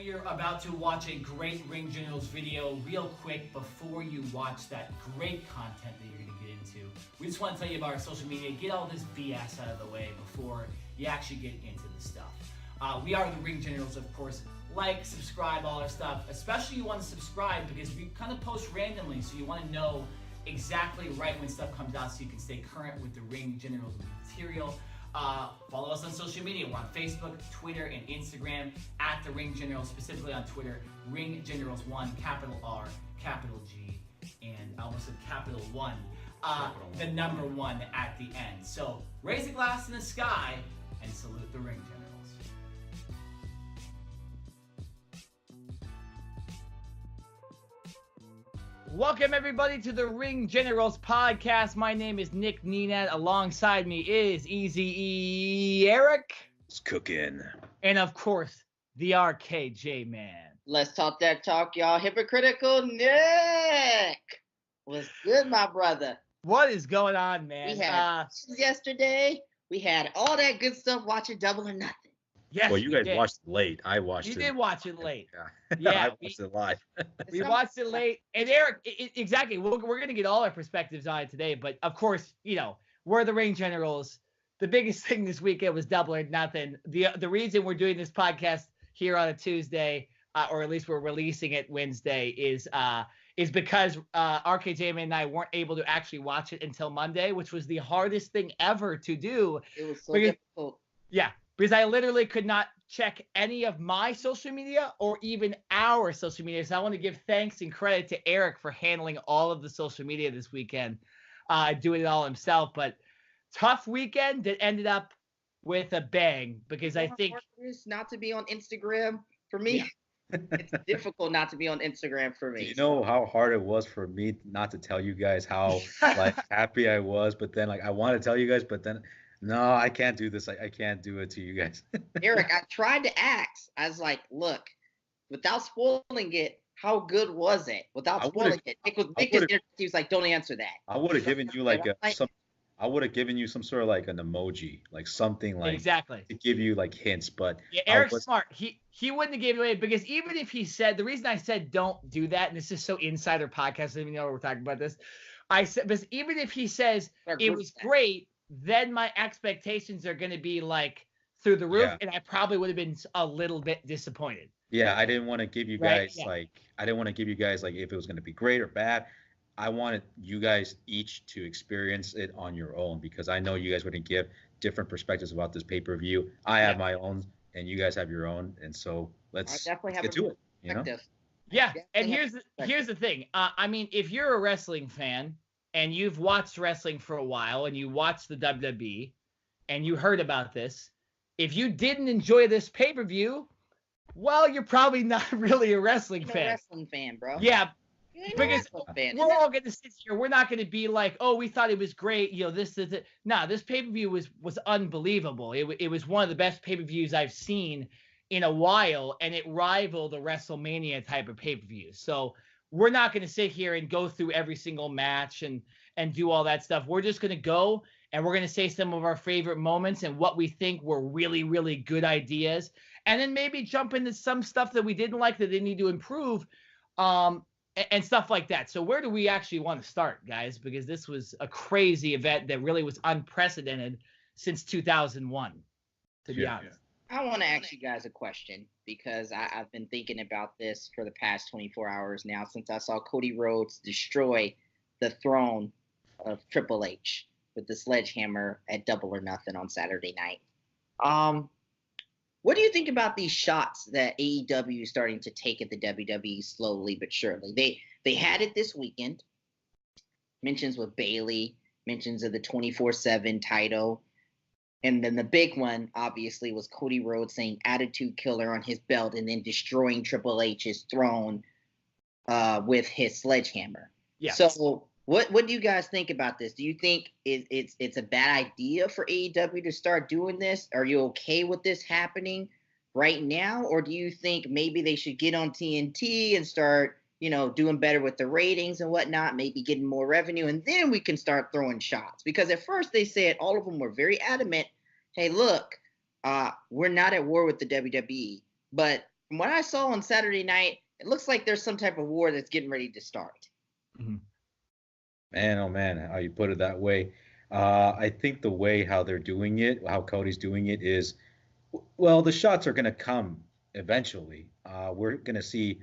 you're about to watch a great Ring Generals video, real quick, before you watch that great content that you're going to get into, we just want to tell you about our social media, get all this BS out of the way before you actually get into the stuff. We are the Ring Generals, of course. Like, subscribe, all our stuff. Especially you want to subscribe because we kind of post randomly, so you want to know exactly right when stuff comes out so you can stay current with the Ring Generals material. Follow us on social media. We're on Facebook, Twitter, and Instagram at the Ring Generals, specifically on Twitter, Ring Generals 1, capital R, capital G, and I almost said capital 1, the number 1 at the end. So raise a glass in the sky and salute the Ring Generals. Welcome, everybody, to the Ring Generals podcast. My name is Nick Nenad. Alongside me is Easy Eric. It's cooking. And, of course, the RKJ man. Let's talk that talk, y'all. Hypocritical Nick. What's good, my brother? What is going on, man? We had yesterday. We had all that good stuff watching Double or Nothing. Yes, well, you guys watched it late. I watched it. You did watch it late. Yeah, I watched it live. We watched it late. And Eric, exactly. We're going to get all our perspectives on it today. But, of course, you know, we're the Ring Generals. The biggest thing this weekend was Double or Nothing. The reason we're doing this podcast here on a Tuesday, or at least we're releasing it Wednesday, is because RKJ and I weren't able to actually watch it until Monday, which was the hardest thing ever to do. It was so difficult. Yeah. Because I literally could not check any of my social media or even our social media. So I want to give thanks and credit to Eric for handling all of the social media this weekend, doing it all himself. But tough weekend that ended up with a bang because I think it's not to be on Instagram for me. Yeah. It's difficult not to be on Instagram for me. Do you know how hard it was for me not to tell you guys how like happy I was, but then like I want to tell you guys, but then. No, I can't do this. I can't do it to you guys. Eric, I tried to ask. I was like, look, without spoiling it, how good was it? Without spoiling it. He was like, don't answer that. I would have given you like I would have given you some sort of like an emoji, like something like exactly to give you like hints, but yeah, Eric's smart. He wouldn't have given away because even if he said, the reason I said don't do that, and this is so insider podcast, I don't even know we're talking about this. I said, because even if he says it was great, then my expectations are going to be like through the roof, and I probably would have been a little bit disappointed. Yeah, I didn't want to give you guys I didn't want to give you guys like if it was going to be great or bad. I wanted you guys each to experience it on your own because I know you guys wouldn't give different perspectives about this pay-per-view. I have my own, and you guys have your own, and so let's get to it. You know? Yeah, and here's the thing. I mean, if you're a wrestling fan and you've watched wrestling for a while and you watched the WWE and you heard about this, if you didn't enjoy this pay-per-view, well, you're probably not really a wrestling fan. A wrestling fan, bro. Yeah, because we're all going to sit here. We're not going to be like, oh, we thought it was great. You know, this is it. Nah, this pay-per-view was unbelievable. It was one of the best pay-per-views I've seen in a while, and it rivaled a WrestleMania type of pay-per-view. So we're not going to sit here and go through every single match and do all that stuff. We're just going to go and we're going to say some of our favorite moments and what we think were really, really good ideas. And then maybe jump into some stuff that we didn't like that they need to improve and stuff like that. So where do we actually want to start, guys? Because this was a crazy event that really was unprecedented since 2001, to be honest. I want to ask you guys a question because I've been thinking about this for the past 24 hours now since I saw Cody Rhodes destroy the throne of Triple H with the sledgehammer at Double or Nothing on Saturday night. What do you think about these shots that AEW is starting to take at the WWE slowly but surely? They had it this weekend. Mentions with Bayley, mentions of the 24/7 title. And then the big one, obviously, was Cody Rhodes saying attitude killer on his belt and then destroying Triple H's throne with his sledgehammer. Yeah. So what do you guys think about this? Do you think it's a bad idea for AEW to start doing this? Are you okay with this happening right now? Or do you think maybe they should get on TNT and start, doing better with the ratings and whatnot, maybe getting more revenue, and then we can start throwing shots? Because at first they said, all of them were very adamant, hey, look, we're not at war with the WWE, but from what I saw on Saturday night, it looks like there's some type of war that's getting ready to start. Mm-hmm. Man, oh man, how you put it that way. I think the way how they're doing it, how Cody's doing it is, well, the shots are going to come eventually. We're going to see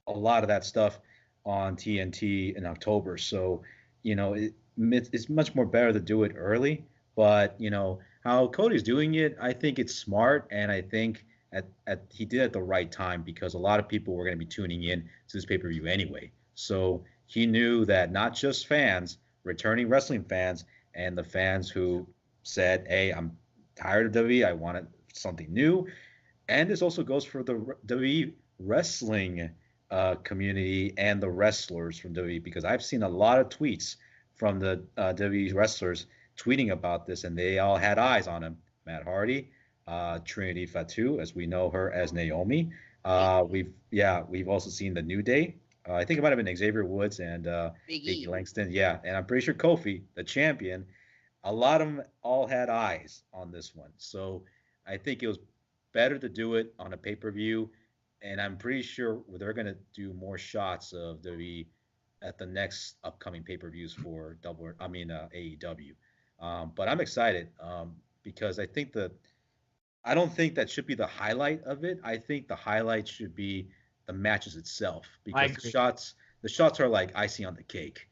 a lot of that stuff on TNT in October. So, it's much more better to do it early. But, how Cody's doing it, I think it's smart. And I think he did it at the right time because a lot of people were going to be tuning in to this pay-per-view anyway. So he knew that not just fans, returning wrestling fans, and the fans who said, hey, I'm tired of WWE, I wanted something new. And this also goes for the WWE wrestling community and the wrestlers from WWE, because I've seen a lot of tweets from the WWE wrestlers tweeting about this, and they all had eyes on him. Matt Hardy, Trinity Fatu, as we know her as Naomi. We've also seen the New Day. I think it might have been Xavier Woods and Biggie Langston. Yeah, and I'm pretty sure Kofi, the champion, a lot of them all had eyes on this one. So I think it was better to do it on a pay-per-view, and I'm pretty sure they're going to do more shots of WWE at the next upcoming pay-per-views for AEW. But I'm excited because I don't think that should be the highlight of it. I think the highlight should be the matches itself, because the shots are like icing on the cake.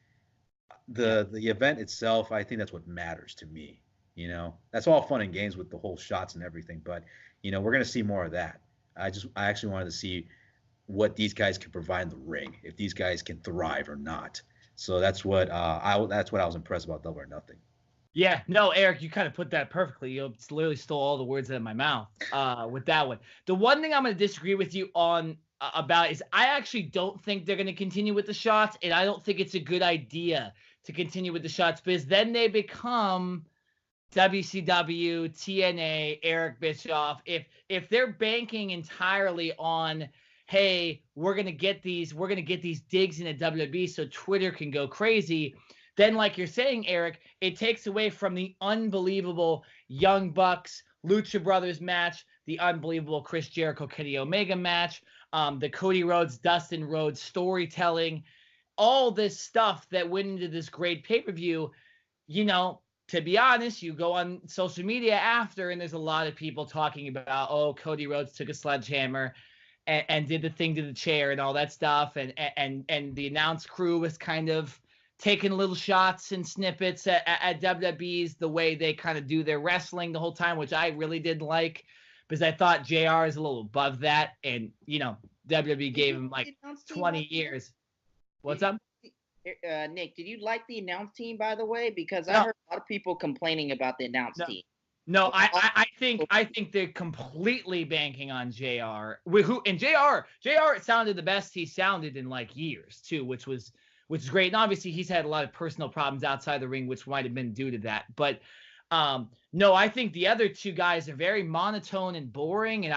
The event itself, I think that's what matters to me. That's all fun and games with the whole shots and everything, but we're gonna see more of that. I actually wanted to see what these guys can provide in the ring, if these guys can thrive or not. So that's what I was impressed about Double or Nothing. Yeah, no, Eric, you kind of put that perfectly. You literally stole all the words out of my mouth with that one. The one thing I'm going to disagree with you on about is I actually don't think they're going to continue with the shots, and I don't think it's a good idea to continue with the shots, because then they become WCW, TNA, Eric Bischoff. If they're banking entirely on, hey, we're going to get these digs into WWE so Twitter can go crazy, then, like you're saying, Eric, it takes away from the unbelievable Young Bucks, Lucha Brothers match, the unbelievable Chris Jericho, Kenny Omega match, the Cody Rhodes, Dustin Rhodes storytelling, all this stuff that went into this great pay-per-view. To be honest, you go on social media after, and there's a lot of people talking about, oh, Cody Rhodes took a sledgehammer and did the thing to the chair and all that stuff, and the announce crew was kind of taking little shots and snippets at WWE's the way they kind of do their wrestling the whole time, which I really didn't like, because I thought JR is a little above that, and WWE gave him like 20 years. What's up? Nick, did you like the announce team, by the way? Because I heard a lot of people complaining about the announce team. No, I think they're completely banking on JR. JR sounded the best he sounded in like years too, which is great. And obviously he's had a lot of personal problems outside the ring, which might have been due to that. But no, I think the other two guys are very monotone and boring. And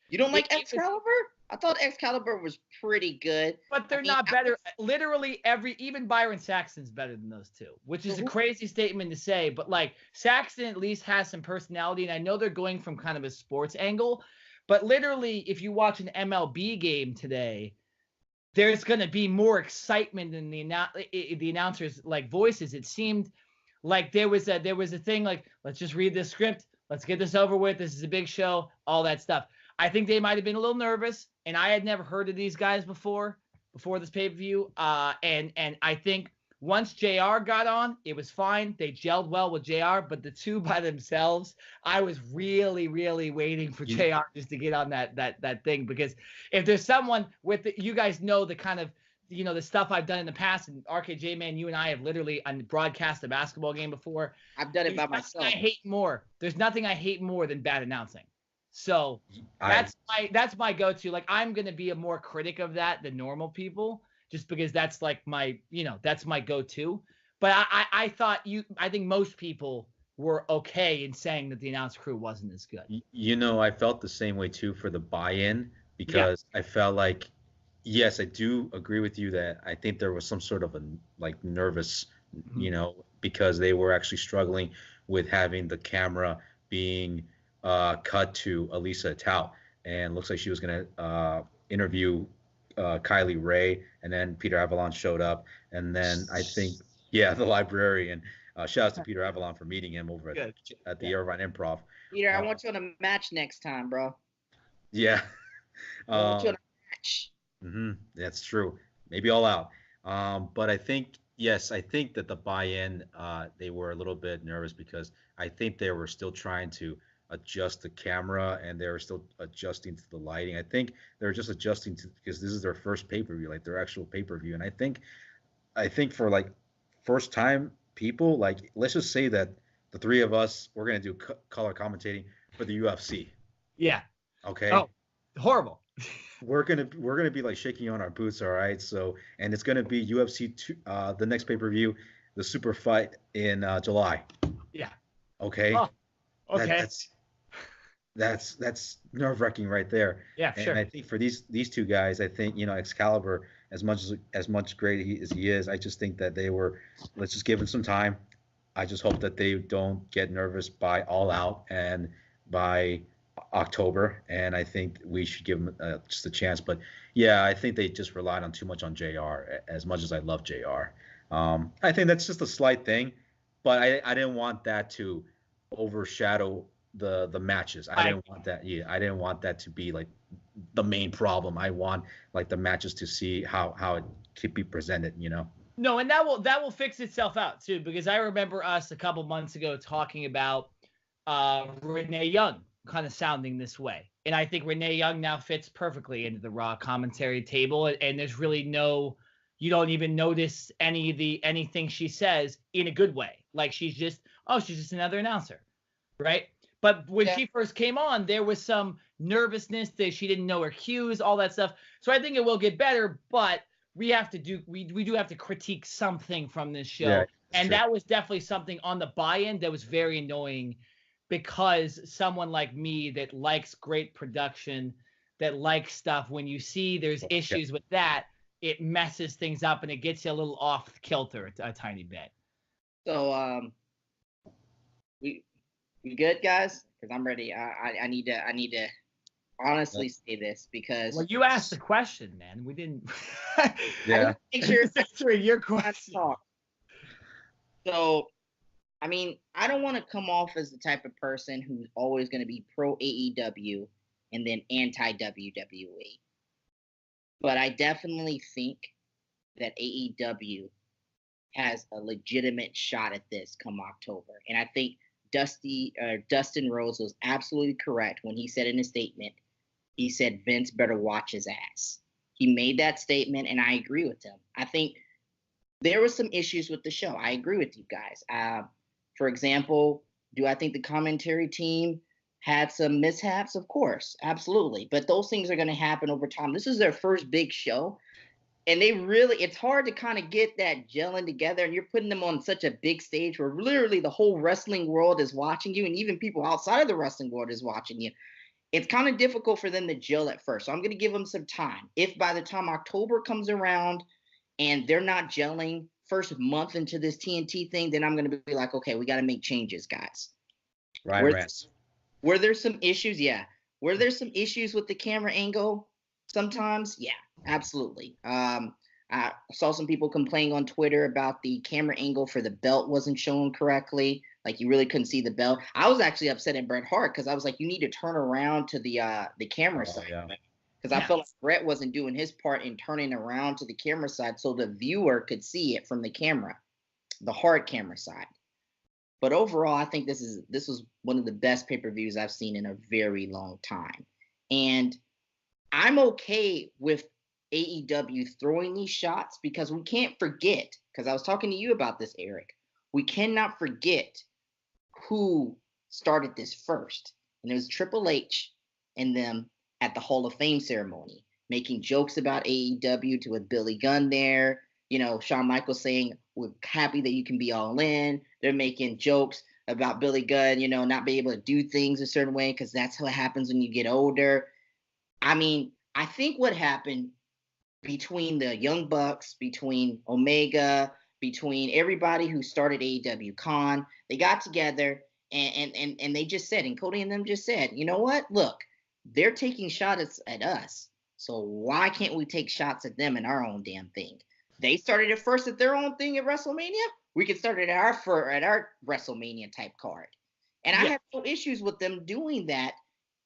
you don't like Excalibur? I thought Excalibur was pretty good. But they're not better. Literally even Byron Saxton's better than those two, which is a crazy statement to say. But like Saxton at least has some personality. And I know they're going from kind of a sports angle, but literally if you watch an MLB game today, there's going to be more excitement in the announcers' like voices. It seemed like there was a thing like, let's just read this script. Let's get this over with. This is a big show, all that stuff. I think they might have been a little nervous, and I had never heard of these guys before this pay-per-view. And I think once JR got on, it was fine. They gelled well with JR, but the two by themselves, I was really, really waiting for JR just to get on that thing, because if there's someone you guys know the kind of, the stuff I've done in the past, and RKJ, man, you and I have literally broadcast a basketball game before. I've done it by myself. There's nothing I hate more than bad announcing. So that's my go-to. Like, I'm going to be a more critic of that than normal people, just because that's like my go-to. But I think most people were okay in saying that the announce crew wasn't as good. I felt the same way too for the Buyin, because I felt like, yes, I do agree with you that I think there was some sort of a like nervous, because they were actually struggling with having the camera being cut to Elisa Tao. and looks like she was going to interview Kylie Ray, and then Peter Avalon showed up, and then I think, the librarian. Shout out to Peter Avalon for meeting him over at the Irvine Improv. Peter, I want you on a match next time, bro. Yeah. I want you on a match. That's true. Maybe all out. But I think that the buy-in, they were a little bit nervous because I think they were still trying to adjust the camera and they were still adjusting to the lighting. I think they're just adjusting to, because this is their first pay-per-view, like their actual pay-per-view. And I think for like first time people, like let's just say that the three of us, we're going to do color commentating for the UFC. Yeah. Okay. Oh, horrible. We're gonna be like shaking on our boots, all right? So, and it's gonna be UFC 2, the next pay-per-view, the super fight in July. Yeah. Okay. Oh, okay. That's nerve-wracking right there. Yeah, and sure. I think for these two guys, I think Excalibur, as much great as he is, I just think that they were, let's just give him some time. I just hope that they don't get nervous by All Out and by October, and I think we should give them just a chance. But yeah, I think they just relied on too much on JR, as much as I love JR. I think that's just a slight thing, but I didn't want that to overshadow the matches. I didn't want that. Yeah, I didn't want that to be like the main problem. I want like the matches to see how it could be presented, No, and that will fix itself out too, because I remember us a couple months ago talking about Renee Young kind of sounding this way. And I think Renee Young now fits perfectly into the Raw commentary table. And there's really you don't even notice anything she says in a good way. Like she's just another announcer. Right. But when she first came on, there was some nervousness that she didn't know her cues, all that stuff. So I think it will get better, but we do have to critique something from this show. Yeah, and true. That was definitely something on the buy-in that was very annoying, because someone like me that likes great production, that likes stuff, when you see there's issues with that, it messes things up and it gets you a little off kilter a tiny bit. So we good, guys? Because I'm ready. I need to honestly say this, because you asked the question, man. We didn't. Yeah. Make sure it's answering your question. So, I mean, I don't want to come off as the type of person who's always going to be pro AEW and then anti WWE. But I definitely think that AEW has a legitimate shot at this come October. And I think Dustin Rhodes was absolutely correct when he said in his statement, he said Vince better watch his ass. He made that statement, and I agree with him. I think there were some issues with the show. I agree with you guys. For example, do I think the commentary team had some mishaps? Of course, absolutely. But those things are going to happen over time. This is their first big show. And it's hard to kind of get that gelling together. And you're putting them on such a big stage where literally the whole wrestling world is watching you. And even people outside of the wrestling world is watching you. It's kind of difficult for them to gel at first. So I'm going to give them some time. If by the time October comes around and they're not gelling first month into this TNT thing, then I'm going to be like, okay, we got to make changes, guys. Rance. Were there some issues? Yeah. Were there some issues with the camera angle sometimes? Yeah, absolutely. I saw some people complaining on Twitter about the camera angle for the belt wasn't shown correctly. Like you really couldn't see the belt. I was actually upset at Bret Hart because I was like, you need to turn around to the camera side. Yeah. Because I felt like Brett wasn't doing his part in turning around to the camera side so the viewer could see it from the camera, the hard camera side. But overall, I think this was one of the best pay-per-views I've seen in a very long time. And I'm okay with AEW throwing these shots because we can't forget, because I was talking to you about this, Eric, we cannot forget who started this first. And it was Triple H and them at the Hall of Fame ceremony, making jokes about AEW with Billy Gunn there. Shawn Michaels saying, we're happy that you can be all in. They're making jokes about Billy Gunn, not being able to do things a certain way because that's how it happens when you get older. I mean, I think what happened between the Young Bucks, between Omega, between everybody who started AEW Con, they got together and they just said, and Cody and them just said, you know what? Look, they're taking shots at us. So why can't we take shots at them in our own damn thing? They started it first at their own thing at WrestleMania. We can start it at our WrestleMania type card. And I have no issues with them doing that.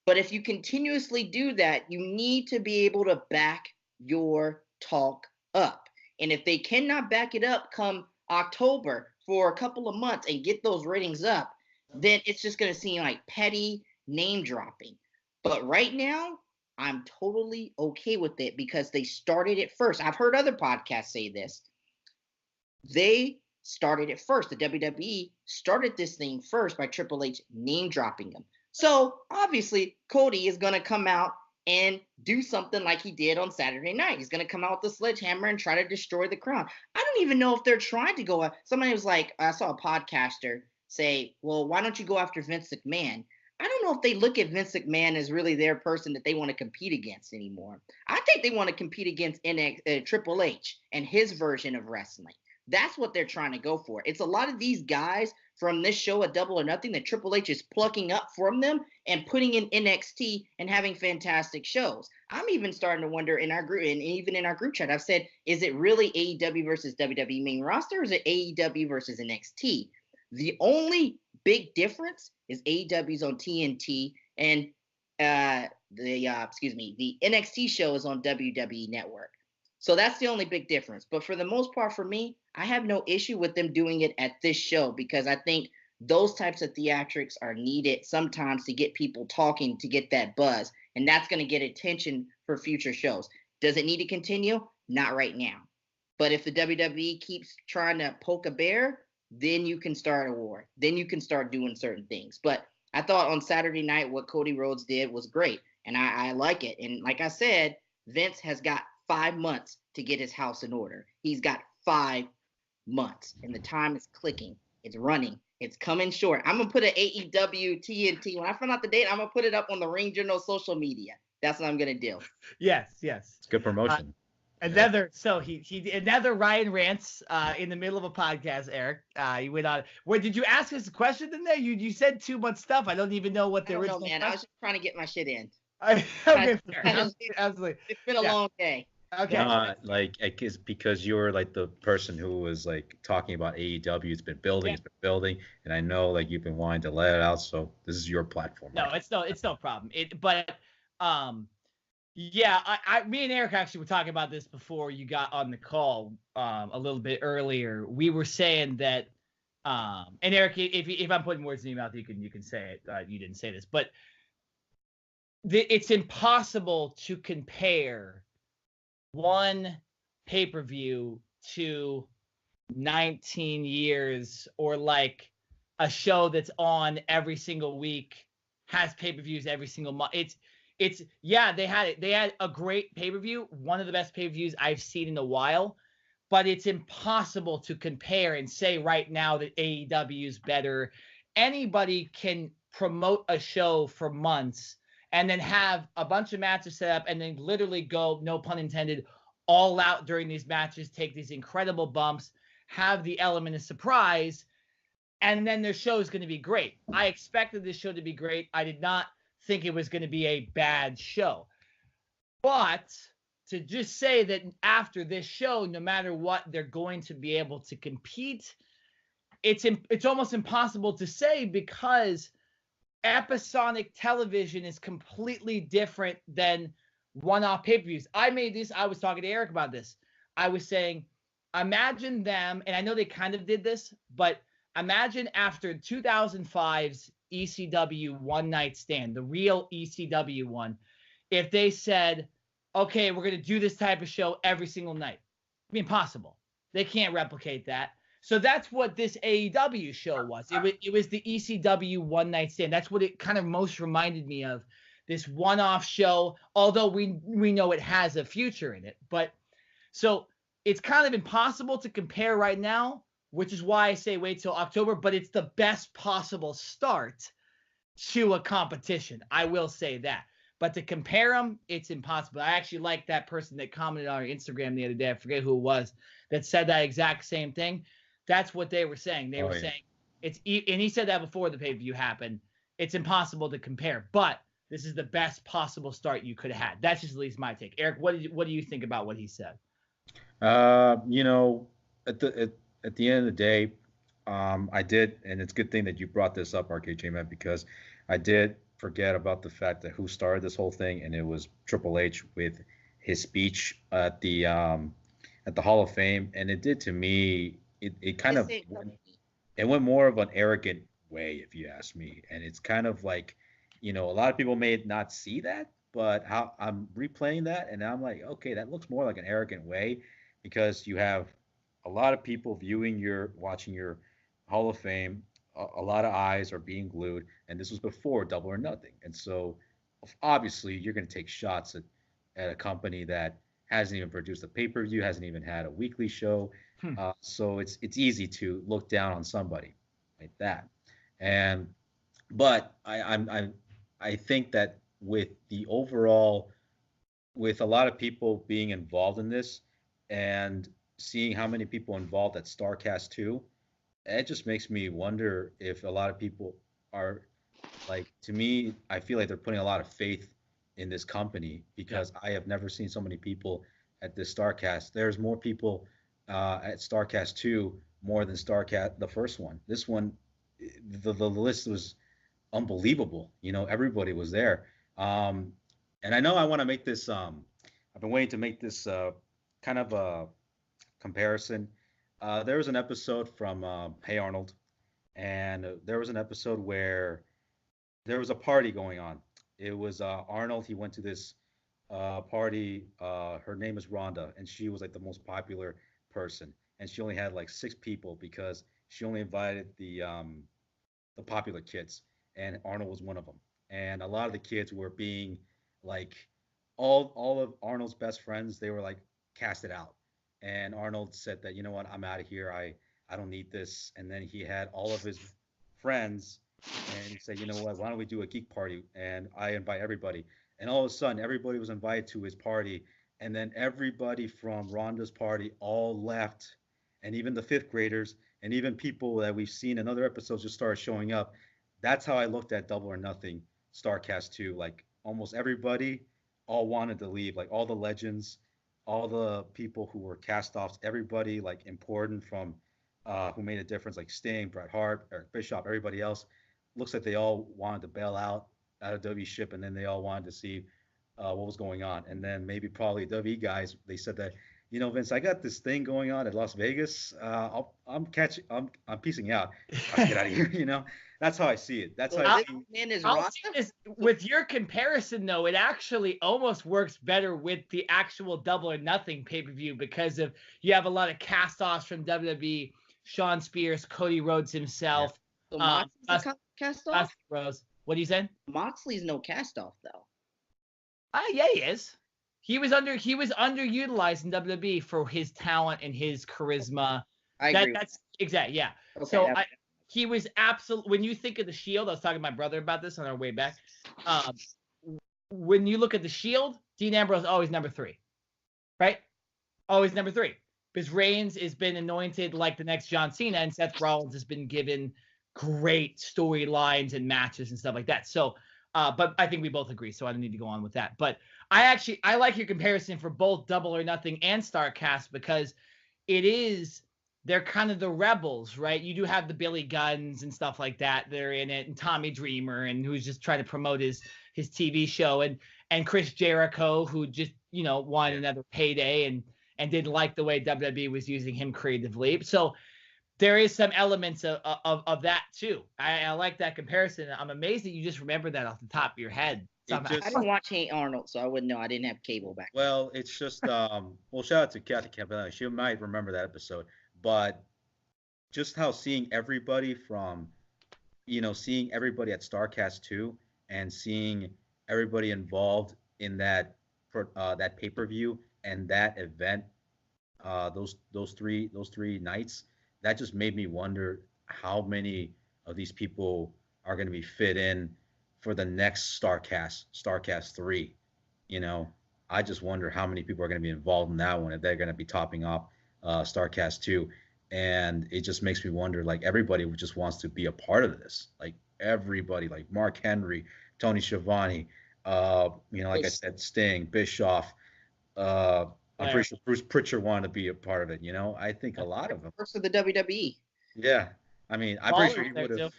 But if you continuously do that, you need to be able to back your talk up. And if they cannot back it up come October for a couple of months and get those ratings up, then it's just going to seem like petty name dropping. But right now, I'm totally okay with it because they started it first. I've heard other podcasts say this. They started it first. The WWE started this thing first by Triple H name dropping them. So obviously, Cody is going to come out and do something like he did on Saturday night. He's going to come out with the sledgehammer and try to destroy the crown. I don't even know if they're trying to go. Somebody was like, I saw a podcaster say, well, why don't you go after Vince McMahon? I don't know if they look at Vince McMahon as really their person that they want to compete against anymore. I think they want to compete against Triple H and his version of wrestling. That's what they're trying to go for. It's a lot of these guys from this show at Double or Nothing that Triple H is plucking up from them and putting in NXT and having fantastic shows. I'm even starting to wonder in our group, and even in our group chat, I've said, is it really AEW versus WWE main roster, or is it AEW versus NXT? The only big difference is AEW's on TNT and the NXT show is on WWE Network. So that's the only big difference. But for the most part, for me, I have no issue with them doing it at this show because I think those types of theatrics are needed sometimes to get people talking, to get that buzz. And that's going to get attention for future shows. Does it need to continue? Not right now. But if the WWE keeps trying to poke a bear, then you can start a war. Then you can start doing certain things. But I thought on Saturday night what Cody Rhodes did was great. And I like it. And like I said, Vince has got 5 months to get his house in order. He's got 5 months. And the time is clicking. It's running. It's coming short. I'm going to put an AEW TNT. When I find out the date, I'm going to put it up on the Ring Journal social media. That's what I'm going to do. Yes. It's good promotion. Another Ryan Rance in the middle of a podcast, Eric. He went on. What did you ask us a question in there? You said too much stuff. I don't even know what the original. No, man. I was just trying to get my shit in. Okay, absolutely. It's been a long day. Okay. Because you're like the person who was like talking about AEW. It's been building, and I know like you've been wanting to let it out. So this is your platform. No, right? it's no problem. Me and Eric actually were talking about this before you got on the call a little bit earlier. We were saying that, and Eric, if I'm putting words in your mouth, you can say it. You didn't say this, but it's impossible to compare one pay-per-view to 19 years or like a show that's on every single week, has pay-per-views every single month. They had a great pay-per-view, one of the best pay-per-views I've seen in a while, but it's impossible to compare and say right now that AEW is better. Anybody can promote a show for months and then have a bunch of matches set up and then literally go, no pun intended, all out during these matches, take these incredible bumps, have the element of surprise, and then their show is going to be great. I expected this show to be great. I did not think it was going to be a bad show. But to just say that after this show, no matter what, they're going to be able to compete, it's almost impossible to say because episodic television is completely different than one-off pay-per-views. I was talking to Eric about this. I was saying, imagine them, and I know they kind of did this, but imagine after 2005's ECW One Night Stand, the real ECW one, if they said, okay, we're going to do this type of show every single night. It'd be impossible. They can't replicate that. So that's what this AEW show was. It was the ECW One Night Stand. That's what it kind of most reminded me of, this one-off show, although we know it has a future in it. But so it's kind of impossible to compare right now, which is why I say wait till October, but it's the best possible start to a competition. I will say that. But to compare them, it's impossible. I actually like that person that commented on our Instagram the other day. I forget who it was that said that exact same thing. That's what they were saying. They were saying and he said that before the pay-per-view happened. It's impossible to compare. But this is the best possible start you could have had. That's just at least my take. Eric, what do you think about what he said? You know, at the end of the day, I did, and it's a good thing that you brought this up, RKJ man, because I did forget about the fact that who started this whole thing, and it was Triple H with his speech at the Hall of Fame, and it did to me. It kind of went more of an arrogant way, if you ask me, and it's kind of like, you know, a lot of people may not see that, but how I'm replaying that, and I'm like, okay, that looks more like an arrogant way, because you have a lot of people watching your Hall of Fame. A lot of eyes are being glued, and this was before Double or Nothing, and so obviously you're going to take shots at a company that hasn't even produced a pay-per-view, hasn't even had a weekly show, so it's easy to look down on somebody like that. But I think that with the overall, with a lot of people being involved in this, and seeing how many people involved at Starrcast 2, it just makes me wonder if a lot of people are, like, to me, I feel like they're putting a lot of faith in this company, because I have never seen so many people at this Starrcast. There's more people at Starrcast 2 more than Starrcast the first one. This one, the list was unbelievable. You know, everybody was there. And I know I want to make this. I've been waiting to make this kind of a comparison. There was an episode from Hey Arnold, and there was an episode where there was a party going on. It was Arnold. He went to this party. Her name is Rhonda, and she was like the most popular person, and she only had like 6 people because she only invited the popular kids, and Arnold was one of them. And a lot of the kids were being like, all of Arnold's best friends, they were like casted out. And Arnold said that, you know what, I'm out of here. I don't need this. And then he had all of his friends, and he said, you know what, why don't we do a geek party? And I invite everybody. And all of a sudden, everybody was invited to his party. And then everybody from Rhonda's party all left. And even the 5th graders, and even people that we've seen in other episodes just started showing up. That's how I looked at Double or Nothing Starrcast 2. Like, almost everybody all wanted to leave. Like, all the legends, all the people who were cast-offs, everybody like important from who made a difference, like Sting, Bret Hart, Eric Bischoff, everybody else. Looks like they all wanted to bail out of W ship, and then they all wanted to see what was going on. And then maybe probably W guys, they said that, you know, Vince, I got this thing going on at Las Vegas. I'm piecing out. I'll get out of here. You know, that's how I see it. That's how I see it. With your comparison, though, it actually almost works better with the actual Double or Nothing pay-per-view, because of you have a lot of cast-offs from WWE, Shawn Spears, Cody Rhodes himself. So Moxley's cast-off? Rose. What are you saying? Moxley's no cast-off, though. Yeah, he is. He was underutilized in WWE for his talent and his charisma. I agree. That's exactly, yeah. Okay, so he was absolutely. When you think of the Shield, I was talking to my brother about this on our way back. When you look at the Shield, Dean Ambrose always number 3, right? Always number 3, because Reigns has been anointed like the next John Cena, and Seth Rollins has been given great storylines and matches and stuff like that. So, but I think we both agree, so I don't need to go on with that. But I like your comparison for both Double or Nothing and Starrcast, because they're kind of the rebels, right? You do have the Billy Guns and stuff like that. They're in it, and Tommy Dreamer, and who's just trying to promote his TV show, and Chris Jericho, who just, you know, wanted another payday and didn't like the way WWE was using him creatively. So there is some elements of that too. I like that comparison. I'm amazed that you just remember that off the top of your head. I didn't watch Hey Arnold, so I wouldn't know. I didn't have cable back then. Well, it's just well, shout out to Kathy Campbell. She might remember that episode, but just how seeing everybody from, you know, seeing everybody at Starrcast 2 and seeing everybody involved in that that pay-per-view and that event, those three nights, that just made me wonder how many of these people are going to be fit in for the next Starrcast 3. You know, I just wonder how many people are going to be involved in that one, if they're going to be topping off Starrcast 2. And it just makes me wonder, like, everybody just wants to be a part of this. Like, everybody, like Mark Henry, Tony Schiavone, Like I said, Sting, Bischoff. I'm pretty sure Bruce Pritchard wanted to be a part of it. I think a lot of them. Works for the WWE. Yeah, I mean, I'm pretty sure he would have.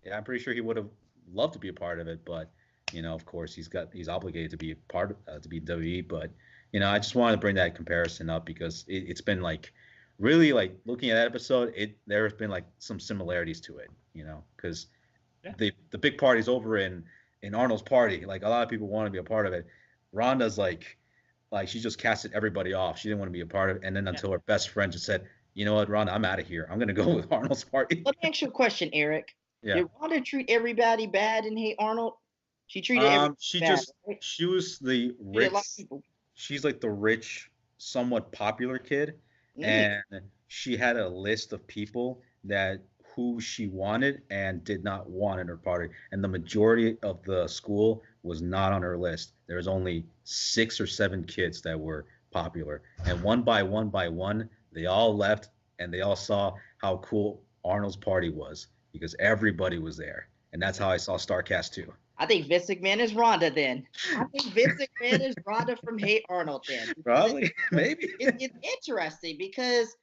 Yeah, I'm pretty sure he would have loved to be a part of it, but of course, he's obligated to be a part of to be WWE. But I just wanted to bring that comparison up because it's been like really like looking at that episode. There's been like some similarities to it, because the big party's over in Arnold's party. Like a lot of people want to be a part of it. Ronda's like she just casted everybody off. She didn't want to be a part of it, and then until her best friend just said, "You know what, Ronda, I'm out of here. I'm gonna go with Arnold's party." Let me ask you a question, Eric. Yeah. Did Ronda treat everybody bad and hate Arnold? She treated everybody bad, right? She was the rich. She's like the rich, somewhat popular kid, and she had a list of people who she wanted and did not want in her party, and the majority of the school was not on her list. There was only 6 or 7 kids that were popular, and one by one, they all left, and they all saw how cool Arnold's party was because everybody was there, and that's how I saw Starrcast too. I think Vince McMahon is Ronda then. I think Vince McMahon is Ronda from Hate Arnold then. Probably, maybe. It's interesting because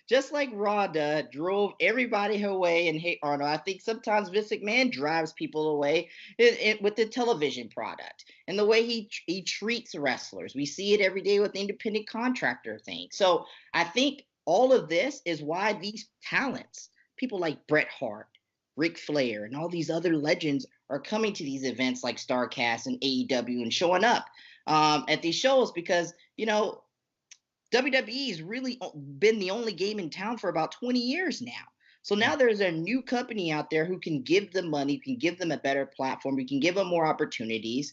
just like Ronda drove everybody away and Hate Arnold, I think sometimes Vince McMahon drives people away with the television product and the way he treats wrestlers. We see it every day with the independent contractor thing. So I think all of this is why these talents, people like Bret Hart, Ric Flair, and all these other legends are coming to these events like Starrcast and AEW and showing up at these shows because, WWE has really been the only game in town for about 20 years now. So now there's a new company out there who can give them money, can give them a better platform, we can give them more opportunities.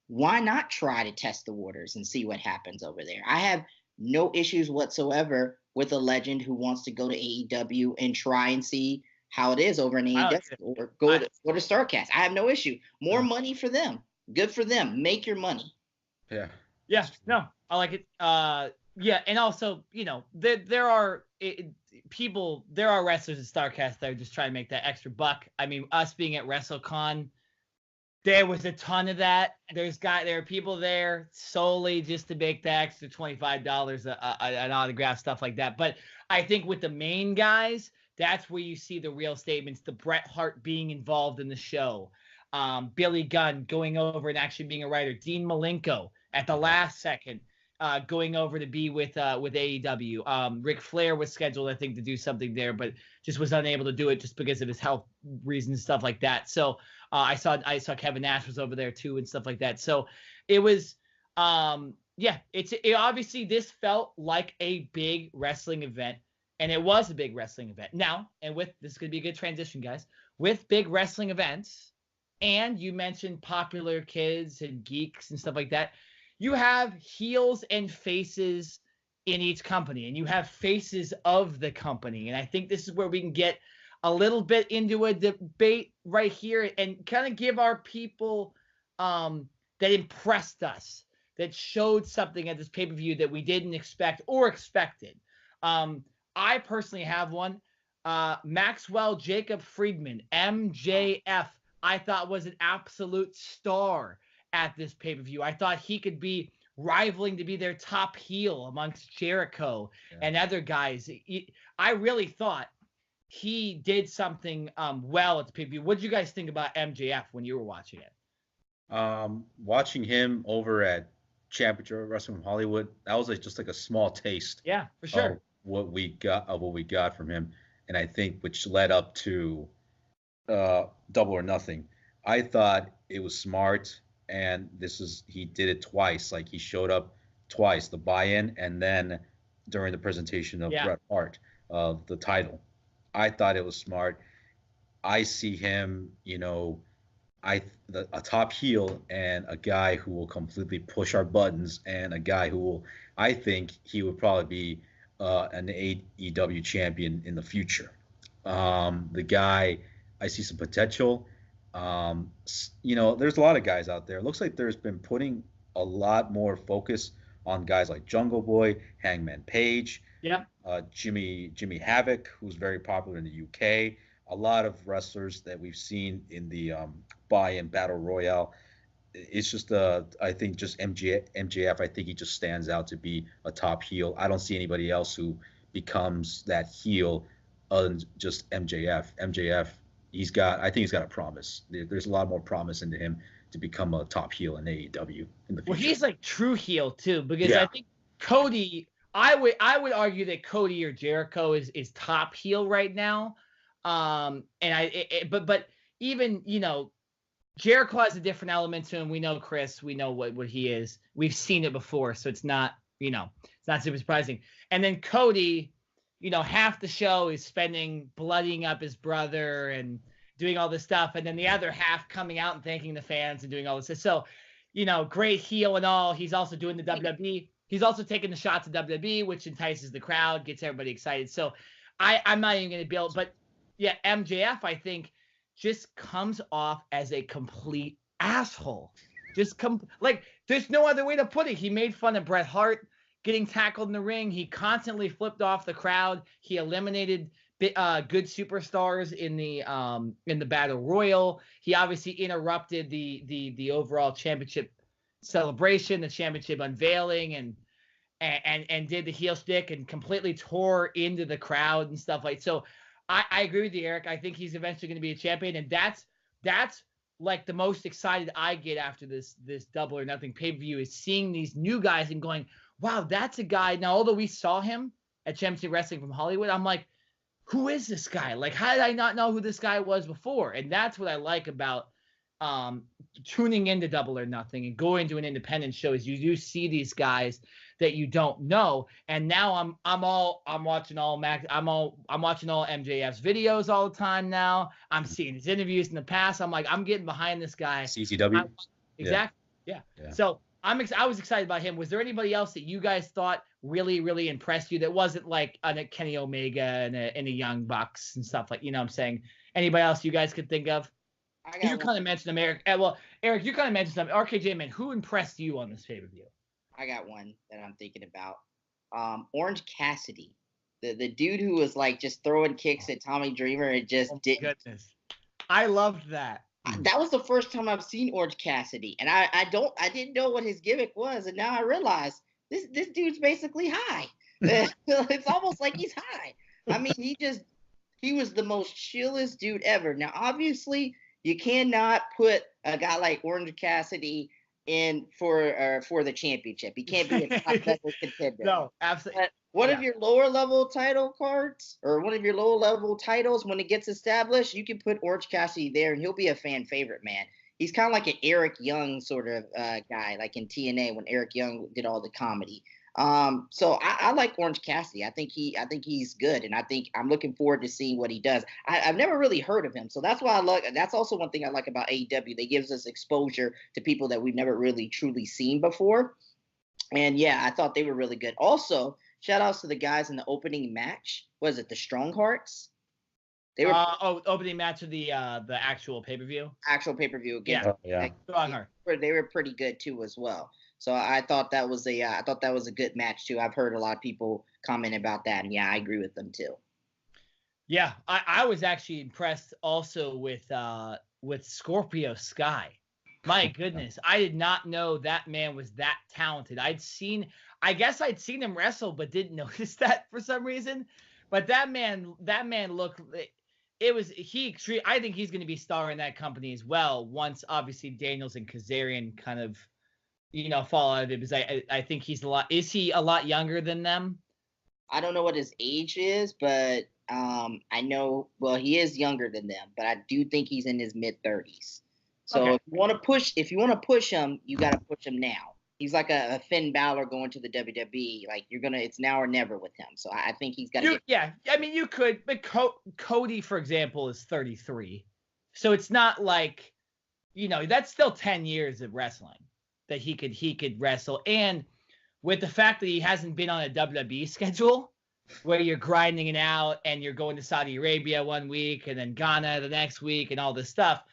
Why not try to test the waters and see what happens over there? I have no issues whatsoever with a legend who wants to go to AEW and try and see how it is over in AEW or go to Starrcast. I have no issue. More money for them. Good for them. Make your money. Yeah. Yeah. No, I like it. Yeah, and also, there are wrestlers at Starrcast that are just trying to make that extra buck. I mean, us being at Wrestle Con, there was a ton of that. There are people there solely just to make the extra $25 an autograph, stuff like that. But I think with the main guys, that's where you see the real statements. The Bret Hart being involved in the show, Billy Gunn going over and actually being a writer, Dean Malenko at the last second. Going over to be with AEW. Ric Flair was scheduled, I think, to do something there, but just was unable to do it just because of his health reasons, stuff like that. So I saw Kevin Nash was over there too and stuff like that. So it was, obviously this felt like a big wrestling event, and it was a big wrestling event. Now, and this is going to be a good transition, guys, with big wrestling events, and you mentioned popular kids and geeks and stuff like that. You have heels and faces in each company, and you have faces of the company. And I think this is where we can get a little bit into a debate right here and kind of give our people that impressed us, that showed something at this pay-per-view that we didn't expect or expected. I personally have one. Maxwell Jacob Friedman, MJF, I thought was an absolute star at this pay-per-view. I thought he could be rivaling to be their top heel amongst Jericho and other guys. I really thought he did something well at the pay-per-view. What did you guys think about MJF when you were watching it? Watching him over at Championship Wrestling Hollywood, that was just like a small taste. Yeah, for sure. Of what we got from him, and I think which led up to Double or Nothing. I thought it was smart. And he did it twice. Like he showed up twice, the buy-in, and then during the presentation of Bret Hart of the title. I thought it was smart. I see him, a top heel and a guy who will completely push our buttons, and a guy who will, I think he would probably be an AEW champion in the future. The guy, I see some potential. There's a lot of guys out there. It looks like there's been putting a lot more focus on guys like Jungle Boy, Hangman Page, Jimmy Havoc, who's very popular in the UK, a lot of wrestlers that we've seen in the Buyin Battle Royale. It's just I think just MJF. I think he just stands out to be a top heel. I don't see anybody else who becomes that heel other than just MJF. MJF, I think he's got a promise. There's a lot more promise into him to become a top heel in AEW in the future. Well, he's like true heel too, because I think Cody. I would argue that Cody or Jericho is top heel right now. But even Jericho has a different element to him. We know Chris. We know what he is. We've seen it before, so it's not it's not super surprising. And then Cody, half the show is spending bloodying up his brother and doing all this stuff, and then the other half coming out and thanking the fans and doing all this. So, great heel and all. He's also doing the WWE. He's also taking the shots at WWE, which entices the crowd, gets everybody excited. So I'm not even going to build, but yeah, MJF, I think, just comes off as a complete asshole. There's no other way to put it. He made fun of Bret Hart getting tackled in the ring. He constantly flipped off the crowd. He eliminated good superstars in the Battle Royal. He obviously interrupted the overall championship celebration, the championship unveiling, and did the heel stick and completely tore into the crowd and stuff like. So I agree with you, Eric. I think he's eventually going to be a champion, and that's like the most excited I get after this Double or Nothing pay-per-view is seeing these new guys and going, wow, that's a guy. Now, although we saw him at Championship Wrestling from Hollywood, I'm like, who is this guy? Like, how did I not know who this guy was before? And that's what I like about tuning into Double or Nothing and going to an independent show is you do see these guys that you don't know. And now I'm watching all MJF's videos all the time now. I'm seeing his interviews in the past. I'm like, I'm getting behind this guy. CCW. Exactly. Yeah. So I was excited about him. Was there anybody else that you guys thought really, really impressed you that wasn't like a Kenny Omega and a Young Bucks and stuff like, what I'm saying? Anybody else you guys could think of? You kind of mentioned them, Eric. Well, Eric, you kind of mentioned them. RKJ, man, who impressed you on this pay-per-view? I got one that I'm thinking about. Orange Cassidy, the dude who was like just throwing kicks at Tommy Dreamer and just didn't. Goodness, I loved that. That was the first time I've seen Orange Cassidy, and I didn't know what his gimmick was, and now I realize this dude's basically high. It's almost like he's high. I mean, he was the most chillest dude ever. Now, obviously, you cannot put a guy like Orange Cassidy in for the championship. He can't be a top level contender. No, absolutely. But one of your lower level title cards or one of your lower level titles, when it gets established, you can put Orange Cassidy there and he'll be a fan favorite, man. He's kind of like an Eric Young sort of guy, like in TNA when Eric Young did all the comedy. So I like Orange Cassidy. I think he's good, and I'm looking forward to seeing what he does. I've never really heard of him, so that's why that's also one thing I like about AEW. They gives us exposure to people that we've never really truly seen before. And yeah, I thought they were really good. Also, shout outs to the guys in the opening match. Was it the Strong Hearts? They were opening match of the actual pay-per-view. Actual pay-per-view again. Yeah. Strong Heart. They were pretty good too as well. So I thought that was a good match too. I've heard a lot of people comment about that, and yeah, I agree with them too. Yeah, I was actually impressed also with Scorpio Sky. My goodness, I did not know that man was that talented. I guess I'd seen him wrestle, but didn't notice that for some reason. But that man looked. I think he's going to be star in that company as well. Once obviously Daniels and Kazarian kind of, fall out of it, because I think is he a lot younger than them? I don't know what his age is, but I know, well, he is younger than them, but I do think he's in his mid-30s. So okay. If you want to push him, you got to push him now. He's like a Finn Balor going to the WWE. Like it's now or never with him. So I think he's got to. Yeah, I mean you could, but Cody, for example, is 33, so it's not like, that's still 10 years of wrestling that he could wrestle, and with the fact that he hasn't been on a WWE schedule where you're grinding it out and you're going to Saudi Arabia one week and then Ghana the next week and all this stuff,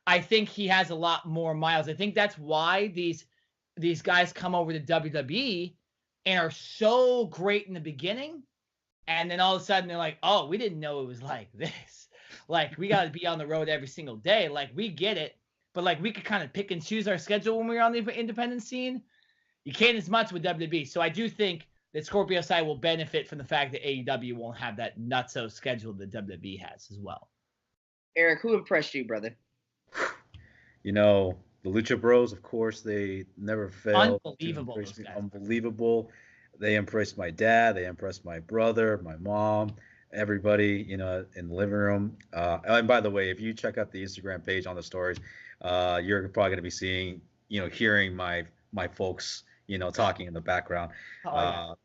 I think he has a lot more miles. I think that's why these guys come over to WWE and are so great in the beginning, and then all of a sudden they're like, oh, we didn't know it was like this. Like, we got to be on the road every single day. Like, we get it. But, like, we could kind of pick and choose our schedule when we're on the independent scene. You can't as much with WWE. So I do think that Scorpio Sky will benefit from the fact that AEW won't have that nutso schedule that WWE has as well. Eric, who impressed you, brother? You know, the Lucha Bros, of course, they never fail. Unbelievable, those guys. Unbelievable. They impressed my dad. They impressed my brother, my mom, everybody, you know, in the living room. And by the way, if you check out the Instagram page on the stories, you're probably going to be seeing, you know, hearing my folks, you know, talking in the background.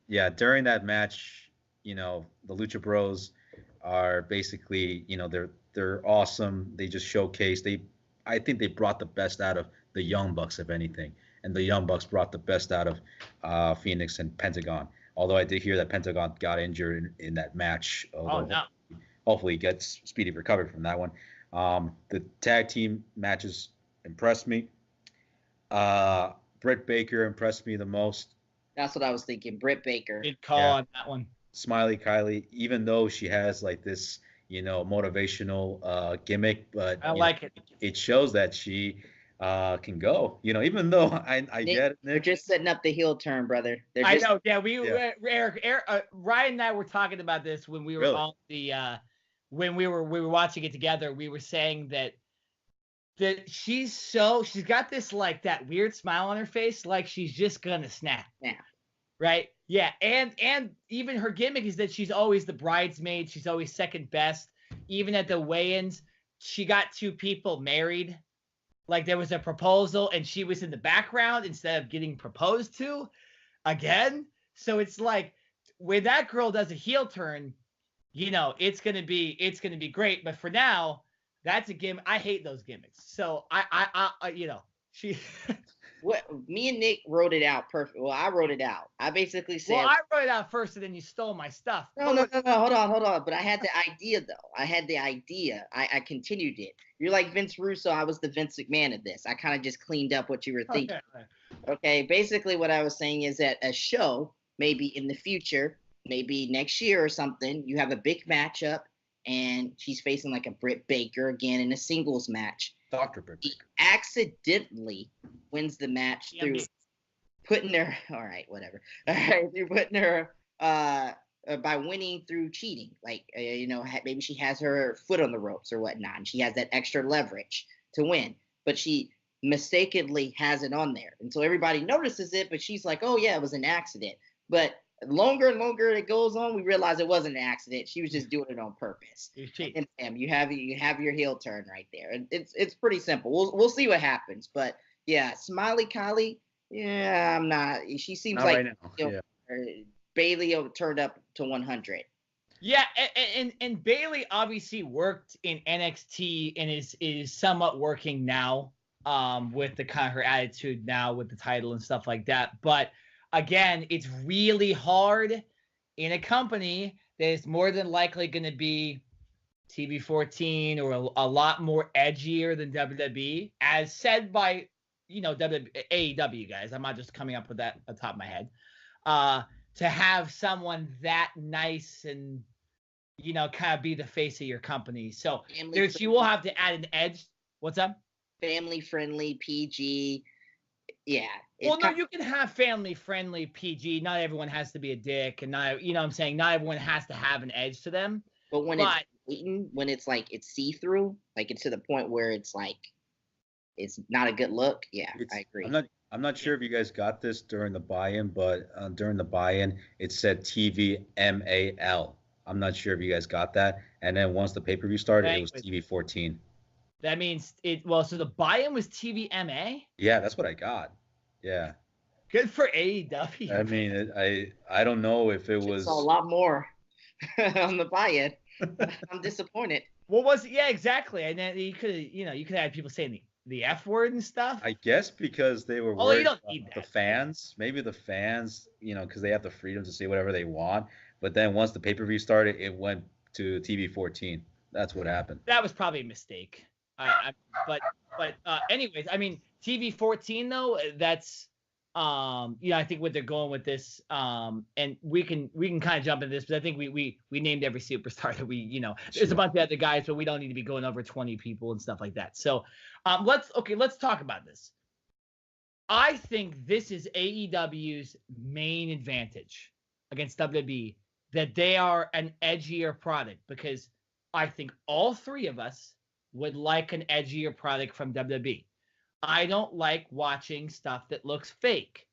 Yeah, during that match, you know, the Lucha Bros are basically, you know, they're awesome. They just showcase. I think they brought the best out of the Young Bucks, if anything. And the Young Bucks brought the best out of Fenix and Pentagon. Although I did hear that Pentagon got injured in that match. No. Hopefully he gets speedy recovery from that one. The tag team matches impressed me. Britt Baker impressed me the most. That's what I was thinking. Britt Baker. Good call on that one. Smiley Kylie, even though she has like this, you know, motivational gimmick, but I like it. It shows that she can go. You know, even though I Nick, get it, Nick. They're just setting up the heel turn, brother. I know. Yeah, Eric, Ryan and I were talking about this when we were on the when we were watching it together. We were saying that she's got this like that weird smile on her face, like she's just gonna snap. Yeah. Right. Yeah. And even her gimmick is that she's always the bridesmaid. She's always second best. Even at the weigh-ins, she got two people married. Like there was a proposal and she was in the background instead of getting proposed to again. So it's like when that girl does a heel turn, you know, it's gonna be great. But for now, that's a gimmick. I hate those gimmicks. So I you know, she. What me and Nick wrote it out perfect. Well, I wrote it out. I basically said. Well, I wrote it out first, and then you stole my stuff. No. Hold on. But I had the idea, though. I continued it. You're like Vince Russo. I was the Vince McMahon of this. I kind of just cleaned up what you were thinking. Okay. Basically, what I was saying is that a show, maybe in the future, maybe next year or something, you have a big matchup, and she's facing like a Britt Baker again in a singles match. Dr. Britt Baker. He accidentally wins the match through putting her. All right, whatever. All right, through putting her by winning through cheating. Like you know, maybe she has her foot on the ropes or whatnot, and she has that extra leverage to win, but she mistakenly has it on there, and so everybody notices it. But she's like, "Oh yeah, it was an accident." But longer and longer it goes on, we realize it wasn't an accident. She was just doing it on purpose. And Sam, you have your heel turn right there. And it's pretty simple. We'll see what happens. But yeah, Smiley Kylie, yeah, I'm not. She seems not like right now. You know, Bailey turned up to 100. Yeah, and Bailey obviously worked in NXT and is somewhat working now with the kind of her attitude now with the title and stuff like that. But again, it's really hard in a company that is more than likely going to be TV14 or a lot more edgier than WWE, as said by, you know, AEW guys. I'm not just coming up with that on top of my head. To have someone that nice and, you know, kind of be the face of your company. So you will have to add an edge. What's up? Family friendly, PG. Yeah. Well, no, you can have family-friendly PG. Not everyone has to be a dick, and not, you know what I'm saying? Not everyone has to have an edge to them. But when it's blatant, when it's like it's see-through, like it's to the point where it's like it's not a good look. Yeah, I agree. I'm not sure if you guys got this during the buy-in, but during the buy-in, it said TVMAL. I'm not sure if you guys got that. And then once the pay-per-view started, it was TV14. That means so the buy-in was TVMA? Yeah, that's what I got. Yeah. Good for AEW. I mean, I don't know if it was a lot more on the buy-in. I'm disappointed. What was it? Yeah, exactly. And then you could have people saying the F word and stuff. I guess because they were worried you don't need that. The fans, maybe the fans, you know, because they have the freedom to say whatever they want. But then once the pay-per-view started, it went to TV14. That's what happened. That was probably a mistake. But anyways, I mean, TV14 though, that's I think what they're going with this, and we can kind of jump into this, but I think we named every superstar that there's a bunch of other guys, but we don't need to be going over 20 people and stuff like that. So, let's talk about this. I think this is AEW's main advantage against WWE, that they are an edgier product, because I think all three of us would like an edgier product from WWE. I don't like watching stuff that looks fake,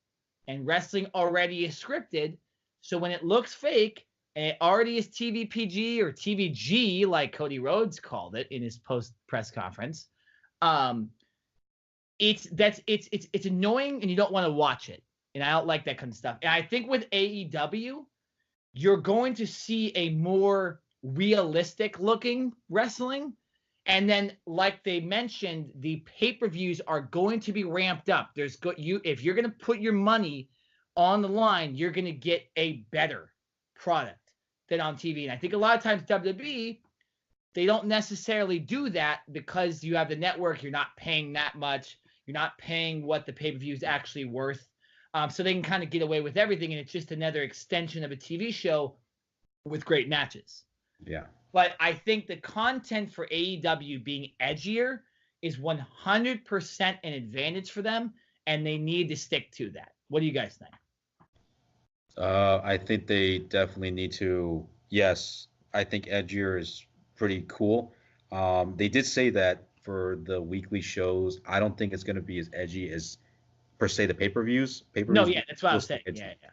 and wrestling already is scripted. So when it looks fake and it already is TVPG or TVG, like Cody Rhodes called it in his post press conference, it's annoying and you don't want to watch it. And I don't like that kind of stuff. And I think with AEW, you're going to see a more realistic looking wrestling. And then, like they mentioned, the pay-per-views are going to be ramped up. If you're going to put your money on the line, you're going to get a better product than on TV. And I think a lot of times WWE, they don't necessarily do that because you have the network. You're not paying that much. You're not paying what the pay-per-view is actually worth. So they can kind of get away with everything, and it's just another extension of a TV show with great matches. Yeah. But I think the content for AEW being edgier is 100% an advantage for them, and they need to stick to that. What do you guys think? I think they definitely need to. Yes, I think edgier is pretty cool. They did say that for the weekly shows. I don't think it's going to be as edgy as per se the pay-per-views. No, yeah, that's what I was saying.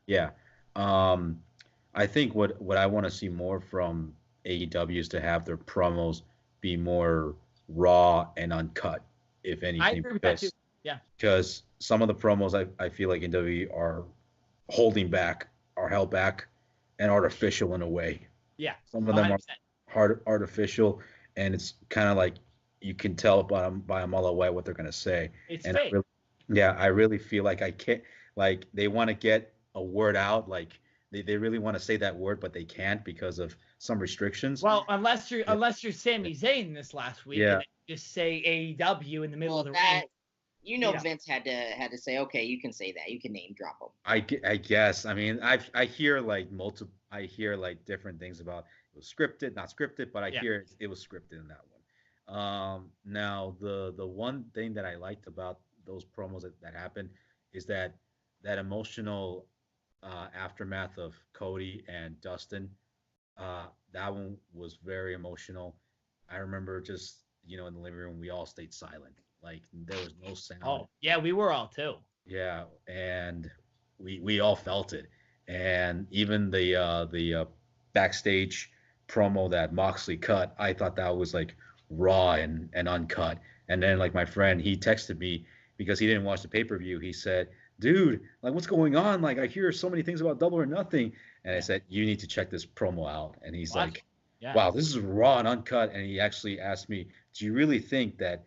Yeah. I think what I want to see more from AEW is to have their promos be more raw and uncut, if anything. I agree with that too. Yeah. Because some of the promos I feel like in WWE are held back, and artificial in a way. Yeah. Some of them 100%. Are artificial, and it's kind of like you can tell by a mile away what they're going to say. It's and fake. I really feel like I can't, like they want to get a word out, like they really want to say that word, but they can't because of some restrictions. Well, unless you're Sami Zayn this last week, and just say AEW in the middle of the ring. Vince had to say, okay, you can say that, you can name drop them. I guess. I mean, I hear like different things about it was scripted, not scripted, but I hear it was scripted in that one. Now the one thing that I liked about those promos that happened is that emotional aftermath of Cody and Dustin. That one was very emotional. I remember just, in the living room, we all stayed silent. Like there was no sound. Oh, yeah, we were all too. Yeah, and we all felt it. And even the backstage promo that Moxley cut, I thought that was like raw and uncut. And then like my friend, he texted me because he didn't watch the pay-per-view. He said, dude, like what's going on? Like I hear so many things about Double or Nothing. And I said, you need to check this promo out. And he's like, wow, this is raw and uncut. And he actually asked me, do you really think that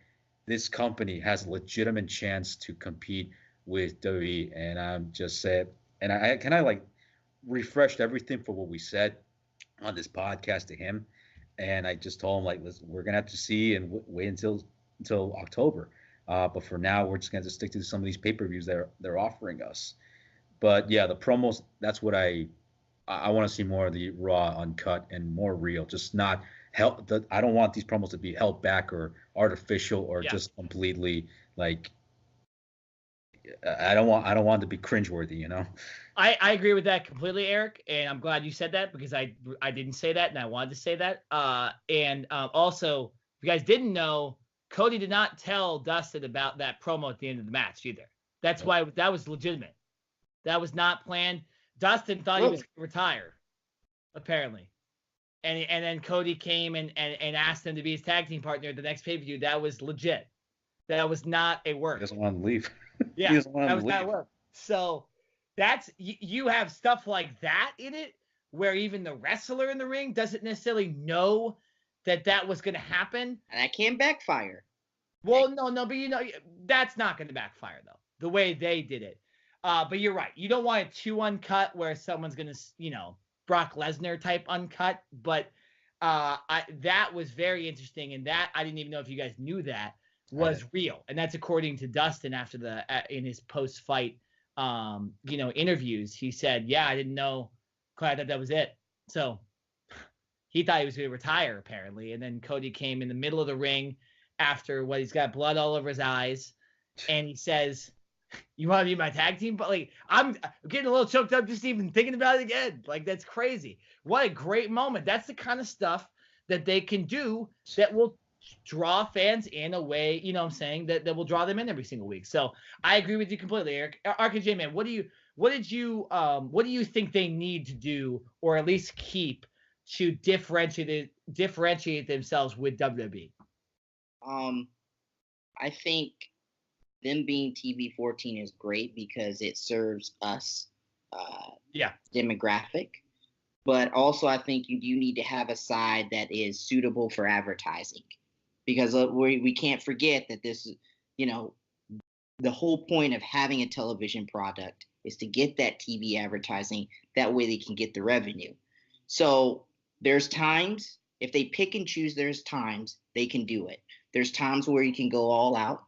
this company has a legitimate chance to compete with WWE? And I'm just said, and I kind of like refreshed everything for what we said on this podcast to him. And I just told him, like, listen, we're going to have to see and wait until October. But for now, we're just going to stick to some of these pay-per-views they're offering us. But yeah, the promos, that's what I want to see more of the raw, uncut, and more real. Just not I don't want these promos to be held back or artificial or just completely like. I don't want it to be cringeworthy, I agree with that completely, Eric, and I'm glad you said that because I didn't say that and I wanted to say that. And also, if you guys didn't know, Cody did not tell Dustin about that promo at the end of the match either. That's why that was legitimate. That was not planned. Dustin thought he was going to retire, apparently. And then Cody came and asked him to be his tag team partner at the next pay-per-view. That was legit. That was not a work. He doesn't want to leave. Yeah, that was not a work. So that's you have stuff like that in it where even the wrestler in the ring doesn't necessarily know that was going to happen. And that can backfire. Well, no, but that's not going to backfire though. The way they did it. But you're right. You don't want it too uncut where someone's going to, Brock Lesnar type uncut. But that was very interesting. And that, I didn't even know if you guys knew that, was real. And that's according to Dustin after in his post-fight interviews, he said, yeah, I didn't know. I thought that was it. So he thought he was going to retire, apparently. And then Cody came in the middle of the ring after he's got blood all over his eyes. And he says, you want to be my tag team? But I'm getting a little choked up just even thinking about it again. That's crazy. What a great moment. That's the kind of stuff that they can do that will draw fans in a way, you know what I'm saying, that will draw them in every single week. So I agree with you completely, Eric. RKJ, man, what do you think they need to do, or at least keep, to differentiate themselves with WWE? I think them being TV 14 is great because it serves us demographic. But also I think you need to have a side that is suitable for advertising. Because we can't forget that this is, the whole point of having a television product is to get that TV advertising. That way they can get the revenue. So there's times, if they pick and choose, there's times they can do it. There's times where you can go all out,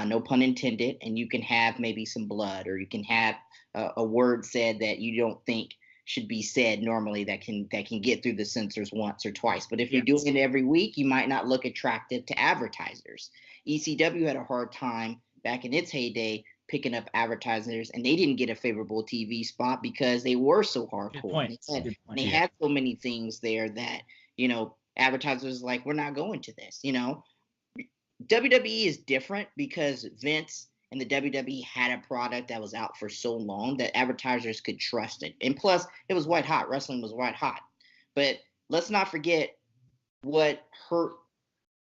no pun intended, and you can have maybe some blood, or you can have a word said that you don't think should be said normally that can get through the censors once or twice. But if you're doing it every week, you might not look attractive to advertisers. ECW had a hard time back in its heyday picking up advertisers, and they didn't get a favorable TV spot because they were so hardcore. They had so many things there that, advertisers like, we're not going to this. WWE is different because Vince and the WWE had a product that was out for so long that advertisers could trust it. And plus, it was white hot. Wrestling was white hot. But let's not forget what hurt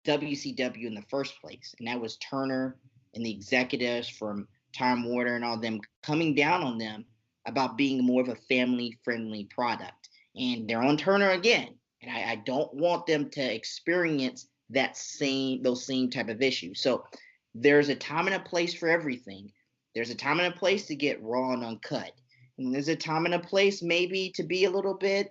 WCW in the first place. And that was Turner and the executives from Time Warner and all them coming down on them about being more of a family-friendly product. And they're on Turner again. And I don't want them to experience those same type of issues. So there's a time and a place for everything. There's a time and a place to get raw and uncut. And there's a time and a place maybe to be a little bit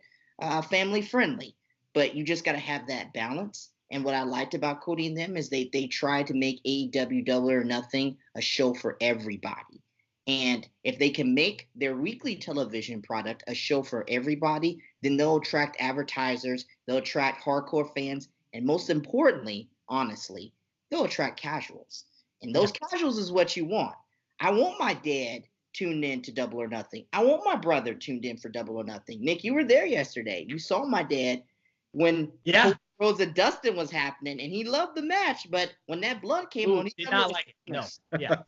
family friendly. But you just got to have that balance. And what I liked about Cody and them is they tried to make AEW Double or Nothing a show for everybody. And if they can make their weekly television product a show for everybody, then they'll attract advertisers, they'll attract hardcore fans, and most importantly, honestly, they'll attract casuals. And those casuals is what you want. I want my dad tuned in to Double or Nothing. I want my brother tuned in for Double or Nothing. Nick, you were there yesterday. You saw my dad when Cody Rhodes and Dustin was happening, and he loved the match. But when that blood came on, he did not like it. No. Yeah.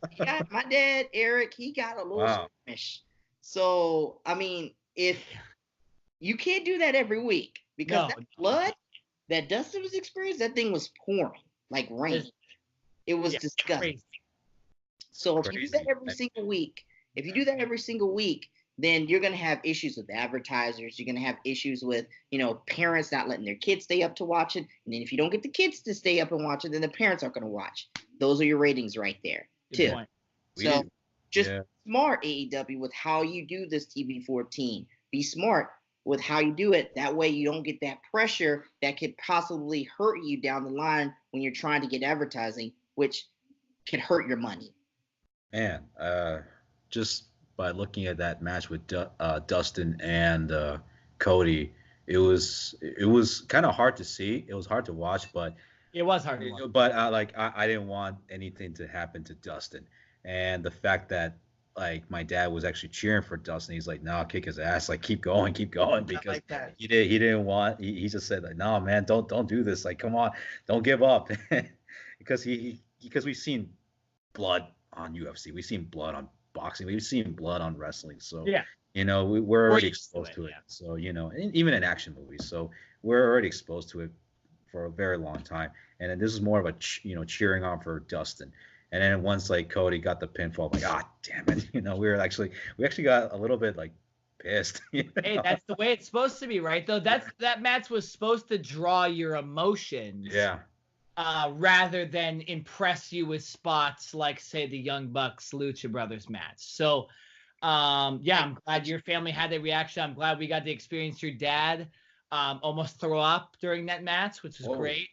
My dad, Eric, he got a little squishy. So, I mean, if you can't do that every week, because that blood that Dustin was experiencing, that thing was pouring like rain. It was disgusting. Crazy. So if you do that every single week, then you're going to have issues with advertisers. You're going to have issues with, parents not letting their kids stay up to watch it. And then if you don't get the kids to stay up and watch it, then the parents aren't going to watch. Those are your ratings right there, too. So just smart, AEW, with how you do this TV 14. Be smart with how you do it. That way you don't get that pressure that could possibly hurt you down the line when you're trying to get advertising, which can hurt your money. Man, just by looking at that match with Dustin and Cody, it was kind of hard to see. It was hard to watch, but it was hard to watch. But I didn't want anything to happen to Dustin, and the fact that my dad was actually cheering for Dustin. He's like, no, kick his ass. Keep going, because he didn't want. He just said no, man, don't do this. Come on, don't give up, because we've seen blood on UFC. We've seen blood on boxing. We've seen blood on wrestling. So we're already exposed to it. So even in action movies. So we're already exposed to it for a very long time. And then this is more of a cheering on for Dustin. And then once Cody got the pinfall, damn it, we actually got a little bit pissed. Hey, that's the way it's supposed to be, right? Though that match was supposed to draw your emotions. Yeah. Rather than impress you with spots like, say, the Young Bucks Lucha Brothers match. So, I'm glad your family had that reaction. I'm glad we got to experience your dad almost throw up during that match, which was great.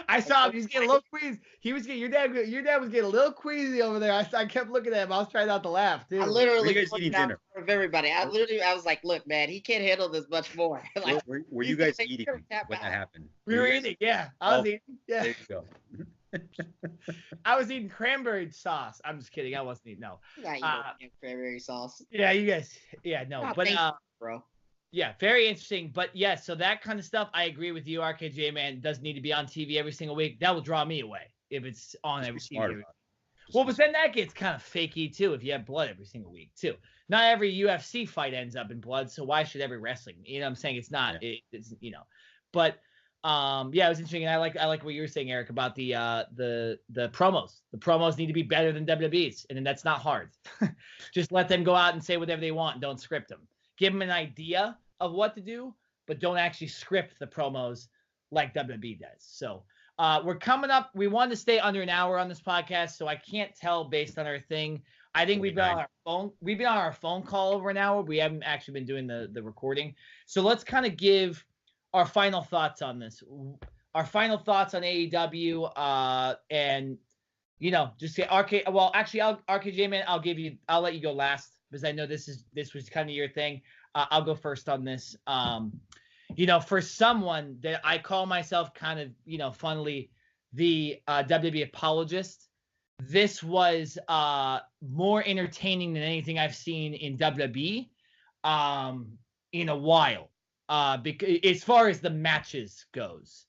I saw him. He was getting a little queasy. He was getting your dad was getting a little queasy over there. I kept looking at him. I was trying not to laugh too. I literally guys eating dinner of everybody. I was like, look, man, he can't handle this much more. Like, were you guys eating when that happened? We were eating. Yeah, I was eating. Yeah. There you go. I was eating cranberry sauce. I'm just kidding. I wasn't eating. No. Cranberry sauce. Yeah, you guys. Yeah, no. Oh, but bro. Yeah, very interesting. But yeah, so that kind of stuff, I agree with you. RKJ, man, doesn't need to be on TV every single week. That will draw me away if it's on every TV. Well, but then that gets kind of fakey too if you have blood every single week too. Not every UFC fight ends up in blood, so why should every wrestling? You know what I'm saying? It's not. Yeah. It's But yeah, it was interesting, and I like what you were saying, Eric, about the promos. The promos need to be better than WWE's, and that's not hard. Just let them go out and say whatever they want. And don't script them. Give them an idea of what to do, but don't actually script the promos like WWE does. So we're coming up. We wanted to stay under an hour on this podcast, so I can't tell based on our thing. I think we've been on our phone. We've been on our phone call over an hour. We haven't actually been doing the recording. So let's kind of give our final thoughts on this. Our final thoughts on AEW, and just say RK. Well, actually, RKJ, man, I'll let you go last because I know this was kind of your thing. I'll go first on this. For someone that I call myself kind of, funnily the WWE apologist, this was more entertaining than anything I've seen in WWE in a while. Because as far as the matches goes,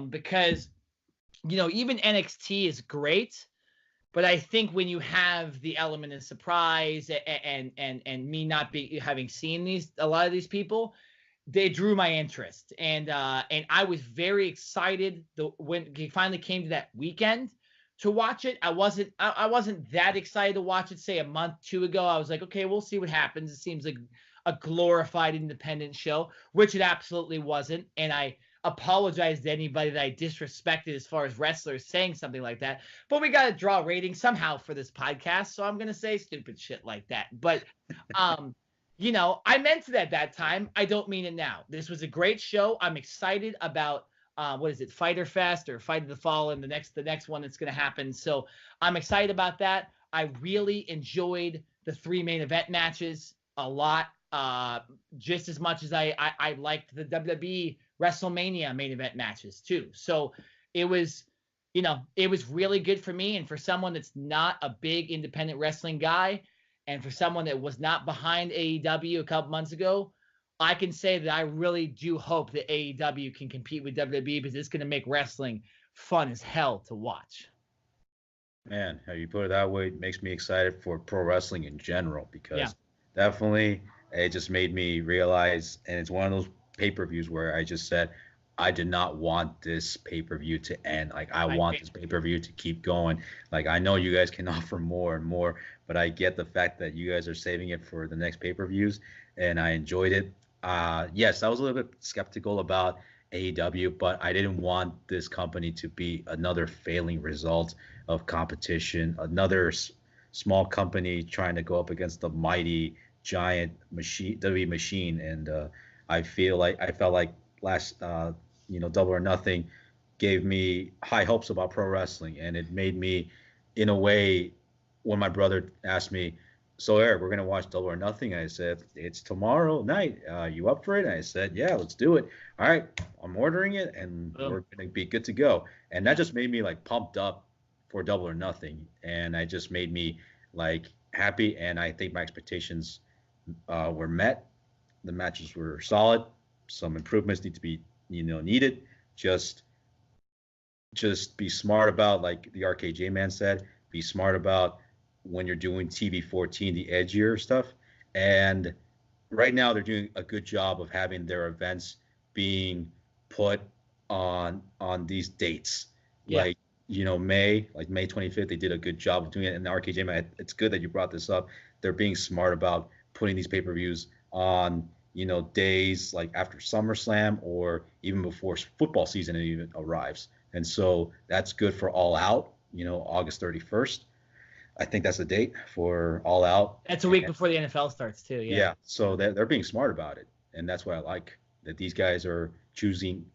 because even NXT is great, but I think when you have the element of surprise and me not having seen a lot of these people, they drew my interest, and I was very excited when it finally came to that weekend to watch it. I wasn't that excited to watch it, say a month, 2 ago. I was like, okay, we'll see what happens. It seems like a glorified independent show, which it absolutely wasn't. And I apologize to anybody that I disrespected as far as wrestlers saying something like that. But we got to draw ratings somehow for this podcast, so I'm going to say stupid shit like that. But, I meant it at that time. I don't mean it now. This was a great show. I'm excited about Fyter Fest or Fight of the Fall, and the next one that's going to happen. So I'm excited about that. I really enjoyed the 3 main event matches a lot. Just as much as I liked the WWE WrestleMania main event matches too. So it was really good for me. And for someone that's not a big independent wrestling guy, and for someone that was not behind AEW a couple months ago, I can say that I really do hope that AEW can compete with WWE because it's going to make wrestling fun as hell to watch. Man, how you put it that way makes me excited for pro wrestling in general, because definitely it just made me realize, and it's one of those pay-per-views where I just said, I did not want this pay-per-view to end. Like, I want this pay-per-view to keep going. Like, I know you guys can offer more and more, but I get the fact that you guys are saving it for the next pay-per-views, and I enjoyed it. Yes, I was a little bit skeptical about AEW, but I didn't want this company to be another failing result of competition, another small company trying to go up against the mighty giant machine, WWE machine. And I felt like last Double or Nothing gave me high hopes about pro wrestling, and it made me, in a way, when my brother asked me, so Eric, we're gonna watch Double or Nothing, I said, it's tomorrow night, you up for it? And I said, yeah, let's do it. All right, I'm ordering it, and we're gonna be good to go. And that just made me like pumped up for Double or Nothing, and it just made me like happy, and I think my expectations were met. The matches were solid. Some improvements need to be needed. Just be smart about, like the RKJ man said, be smart about when you're doing TV 14, the edgier stuff. And right now they're doing a good job of having their events being put on these dates. Like May 25th, they did a good job of doing it. And the RKJ man, it's good that you brought this up. They're being smart about putting these pay-per-views on days like after SummerSlam or even before football season even arrives. And so that's good for All Out, August 31st. I think that's the date for All Out. That's a week before the NFL starts too. Yeah. So they're being smart about it. And that's what I like, that these guys are choosing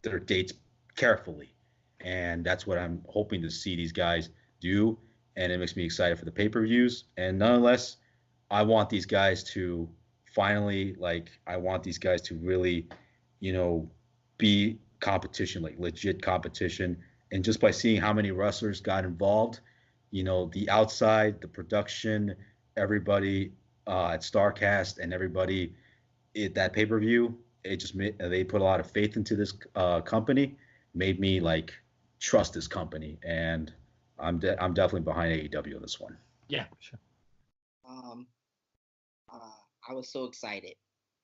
their dates carefully. And that's what I'm hoping to see these guys do. And it makes me excited for the pay-per-views. And nonetheless, I want these guys to finally, I want these guys to really, be competition, like legit competition. And just by seeing how many wrestlers got involved, the outside, the production, everybody at Starrcast and everybody at that pay-per-view, it just they put a lot of faith into this company, made me trust this company, and I'm definitely behind AEW on this one. Yeah, sure. I was so excited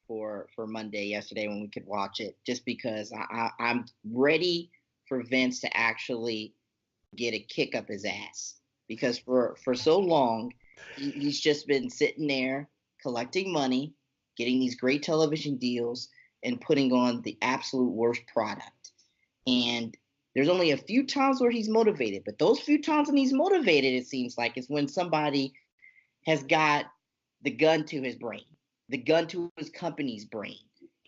for Monday yesterday when we could watch it, just because I'm ready for Vince to actually get a kick up his ass, because for so long he's just been sitting there collecting money, getting these great television deals, and putting on the absolute worst product. And there's only a few times where he's motivated, but those few times when he's motivated, it seems like, is when somebody has got the gun to his brain, the gun to his company's brain.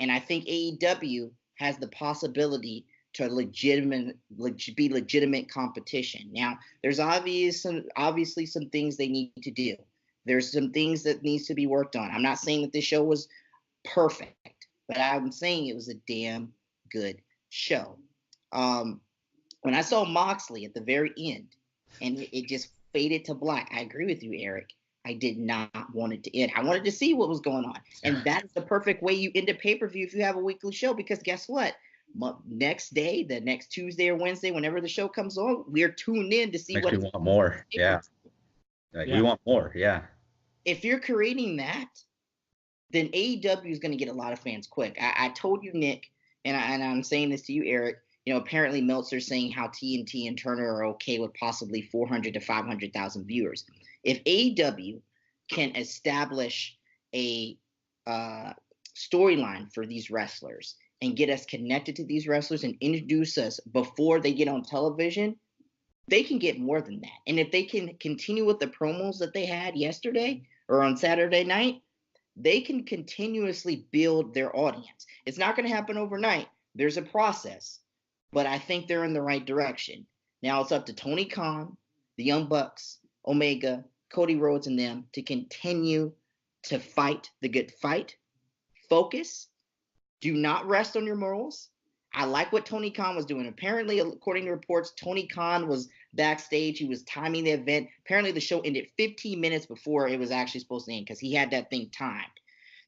And I think AEW has the possibility to be legitimate competition. Now, there's obviously some things they need to do. There's some things that needs to be worked on. I'm not saying that this show was perfect, but I'm saying it was a damn good show. When I saw Moxley at the very end and it just faded to black, I agree with you, Eric. I did not want it to end. I wanted to see what was going on. And that's the perfect way you end a pay-per-view if you have a weekly show, because guess what? Next day, the next Tuesday or Wednesday, whenever the show comes on, we're tuned in to see Makes what we want more. Yeah. We want more. Yeah. If you're creating that, then AEW is going to get a lot of fans quick. I told you, Nick, and I'm saying this to you, Eric. Apparently Meltzer's saying how TNT and Turner are okay with possibly 400 to 500,000 viewers. If AEW can establish a storyline for these wrestlers and get us connected to these wrestlers and introduce us before they get on television, they can get more than that. And if they can continue with the promos that they had yesterday or on Saturday night, they can continuously build their audience. It's not going to happen overnight. There's a process. But I think they're in the right direction. Now it's up to Tony Khan, the Young Bucks, Omega, Cody Rhodes, and them to continue to fight the good fight. Focus. Do not rest on your morals. I like what Tony Khan was doing. Apparently, according to reports, Tony Khan was backstage. He was timing the event. Apparently, the show ended 15 minutes before it was actually supposed to end because he had that thing timed.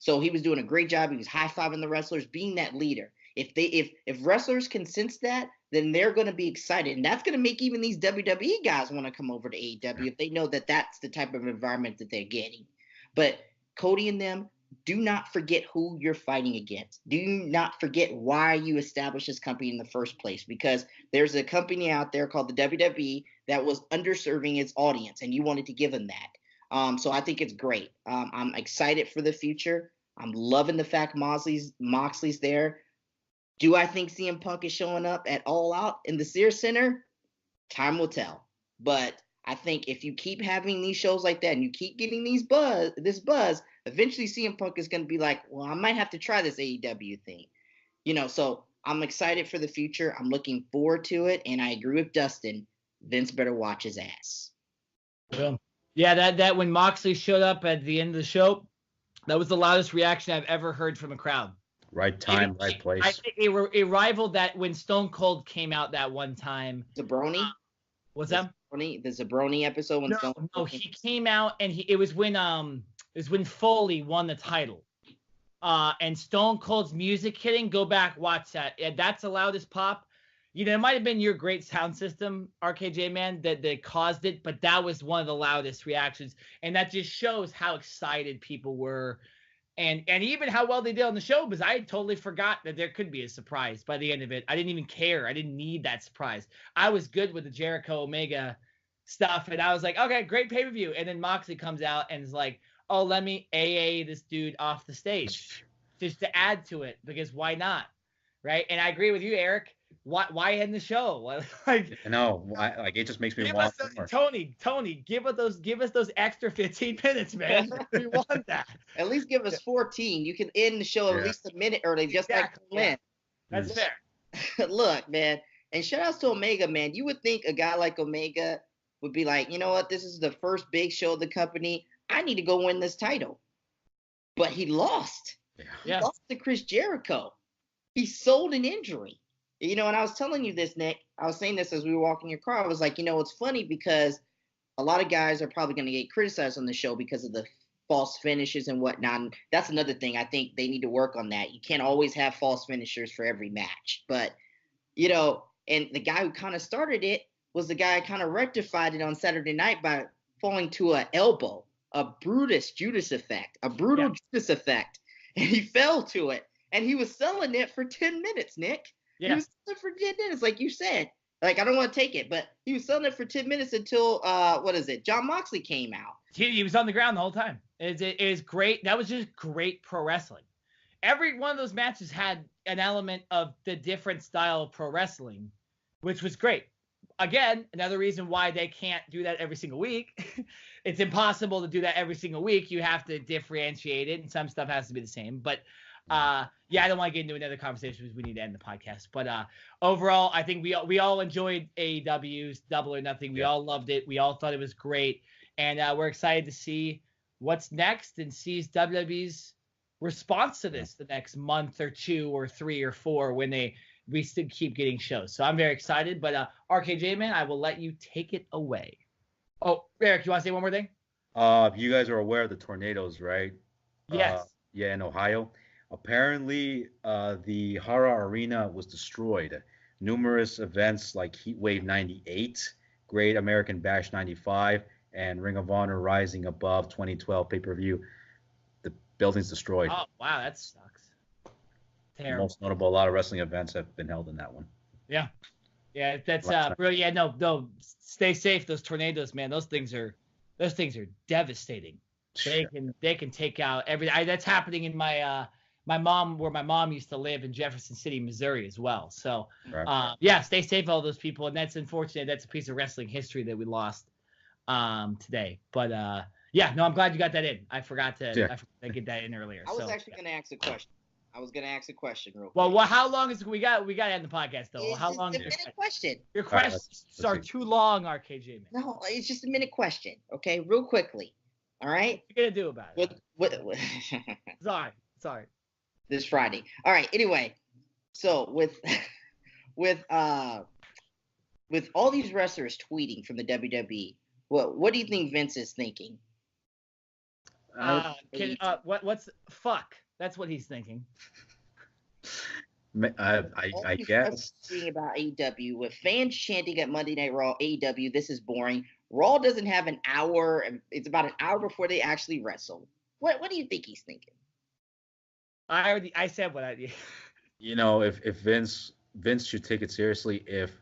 So he was doing a great job. He was high-fiving the wrestlers, being that leader. If wrestlers can sense that, then they're going to be excited. And that's going to make even these WWE guys want to come over to AEW if they know that that's the type of environment that they're getting. But Cody and them, do not forget who you're fighting against. Do not forget why you established this company in the first place, because there's a company out there called the WWE that was underserving its audience, and you wanted to give them that. So I think it's great. I'm excited for the future. I'm loving the fact Moxley's there. Do I think CM Punk is showing up at All Out in the Sears Center? Time will tell. But I think if you keep having these shows like that and you keep getting this buzz, eventually CM Punk is going to be like, well, I might have to try this AEW thing. So I'm excited for the future. I'm looking forward to it. And I agree with Dustin. Vince better watch his ass. Yeah, that when Moxley showed up at the end of the show, that was the loudest reaction I've ever heard from a crowd. Right time, right place. I think it rivaled that when Stone Cold came out that one time. Zabroni? What's that? The Zabroni episode when Stone Cold he came out and it was when Foley won the title. And Stone Cold's music hitting. Go back, watch that. Yeah, that's the loudest pop. It might have been your great sound system, RKJ man, that caused it, but that was one of the loudest reactions. And that just shows how excited people were. And even how well they did on the show, because I totally forgot that there could be a surprise by the end of it. I didn't even care. I didn't need that surprise. I was good with the Jericho Omega stuff, and I was like, okay, great pay-per-view. And then Moxley comes out and is like, oh, let me AA this dude off the stage just to add to it, because why not, right? And I agree with you, Eric. Why end the show? No, it just makes me want more. Tony, give us those extra 15 minutes, man. We want that. At least give us 14. You can end the show at least a minute early, just like Lynn. That's fair. Look, man, And shout outs to Omega, man. You would think a guy like Omega would be like, you know what? This is the first big show of the company. I need to go win this title. But he lost. He lost to Chris Jericho. He sold an injury. You know, and I was telling you this, Nick. I was saying this as we were walking your car. I was like, you know, it's funny because a lot of guys are probably going to get criticized on the show because of the false finishes and whatnot. And that's another thing. I think they need to work on that. You can't always have false finishers for every match. But, you know, and the guy who kind of started it was the guy who kind of rectified it on Saturday night by falling to an elbow, a Judas effect. And he fell to it. And he was selling it for 10 minutes, Nick. Yeah. He was selling it for 10 minutes, like you said. Like, I don't want to take it, but he was selling it for 10 minutes until, John Moxley came out. He was on the ground the whole time. It is great. That was just great pro wrestling. Every one of those matches had an element of the different style of pro wrestling, which was great. Again, another reason why they can't do that every single week. It's impossible to do that every single week. You have to differentiate it, and some stuff has to be the same. But I don't want to get into another conversation because we need to end the podcast. But overall, I think we all enjoyed AEW's Double or Nothing. We all loved it. We all thought it was great. And we're excited to see what's next and see WWE's response to this the next month or 2 or 3 or 4 when we still keep getting shows. So I'm very excited. But RKJ, man, I will let you take it away. Oh, Eric, you want to say one more thing? You guys are aware of the tornadoes, right? Yes. In Ohio. Apparently, the Hara Arena was destroyed. Numerous events like Heat Wave 98, Great American Bash 95, and Ring of Honor Rising Above 2012 pay-per-view. The building's destroyed. Oh, wow, that sucks. Terrible. Most notable, a lot of wrestling events have been held in that one. Yeah. Yeah, that's brilliant. Yeah, no, stay safe. Those tornadoes, man, those things are devastating. They can take out everything. That's happening in my my mom used to live in Jefferson City, Missouri as well. So stay safe, all those people. And that's unfortunate. That's a piece of wrestling history that we lost today. But I'm glad you got that in. I forgot to get that in earlier. I was actually going to ask a question. Real quick. Well, how long is we got to end the podcast though? How long? It's a minute question. Your questions are too long, RKJ, man. No, it's just a minute question. Okay, real quickly. All right. What are you gonna do about it? Sorry. This Friday. All right. Anyway, so with all these wrestlers tweeting from the WWE, what do you think Vince is thinking? What's fuck? That's what he's thinking. I guess. Thinking about AEW with fans chanting at Monday Night Raw, AEW, this is boring. Raw doesn't have an hour. It's about an hour before they actually wrestle. What do you think he's thinking? I said what I did. You know, if Vince should take it seriously if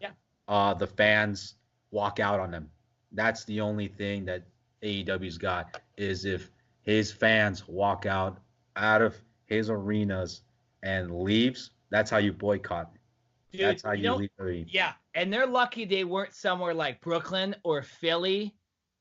the fans walk out on them. That's the only thing that AEW's got is if his fans walk out of his arenas and leaves, that's how you boycott. Dude, that's how you leave the arena. Yeah, and they're lucky they weren't somewhere like Brooklyn or Philly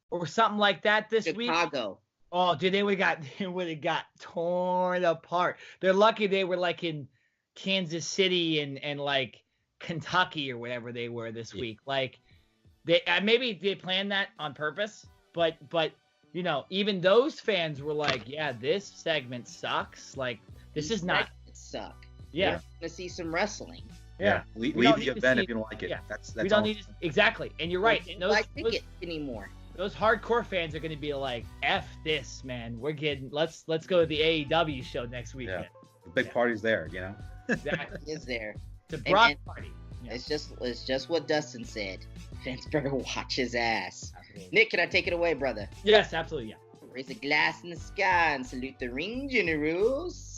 or something like that this week. Chicago. Oh, dude, they would have got torn apart. They're lucky they were like in Kansas City and like Kentucky or whatever they were this week. Like they maybe they planned that on purpose, but you know, even those fans were like, yeah, this segment sucks. Like this is not suck. Yeah. We're gonna see some wrestling. Yeah. Leave the event if you don't like it. Yeah. That's we don't need exactly. And you're right. And those tickets anymore. Those hardcore fans are going to be like, F this, man. We're getting let's go to the AEW show next weekend. Yeah. The big party's there, you know. Exactly. It is there. It's a Brock party. Yeah. It's just what Dustin said. Vince better watch his ass. Absolutely. Nick, can I take it away, brother? Yes, absolutely. Yeah. Raise a glass in the sky and salute the ring generals.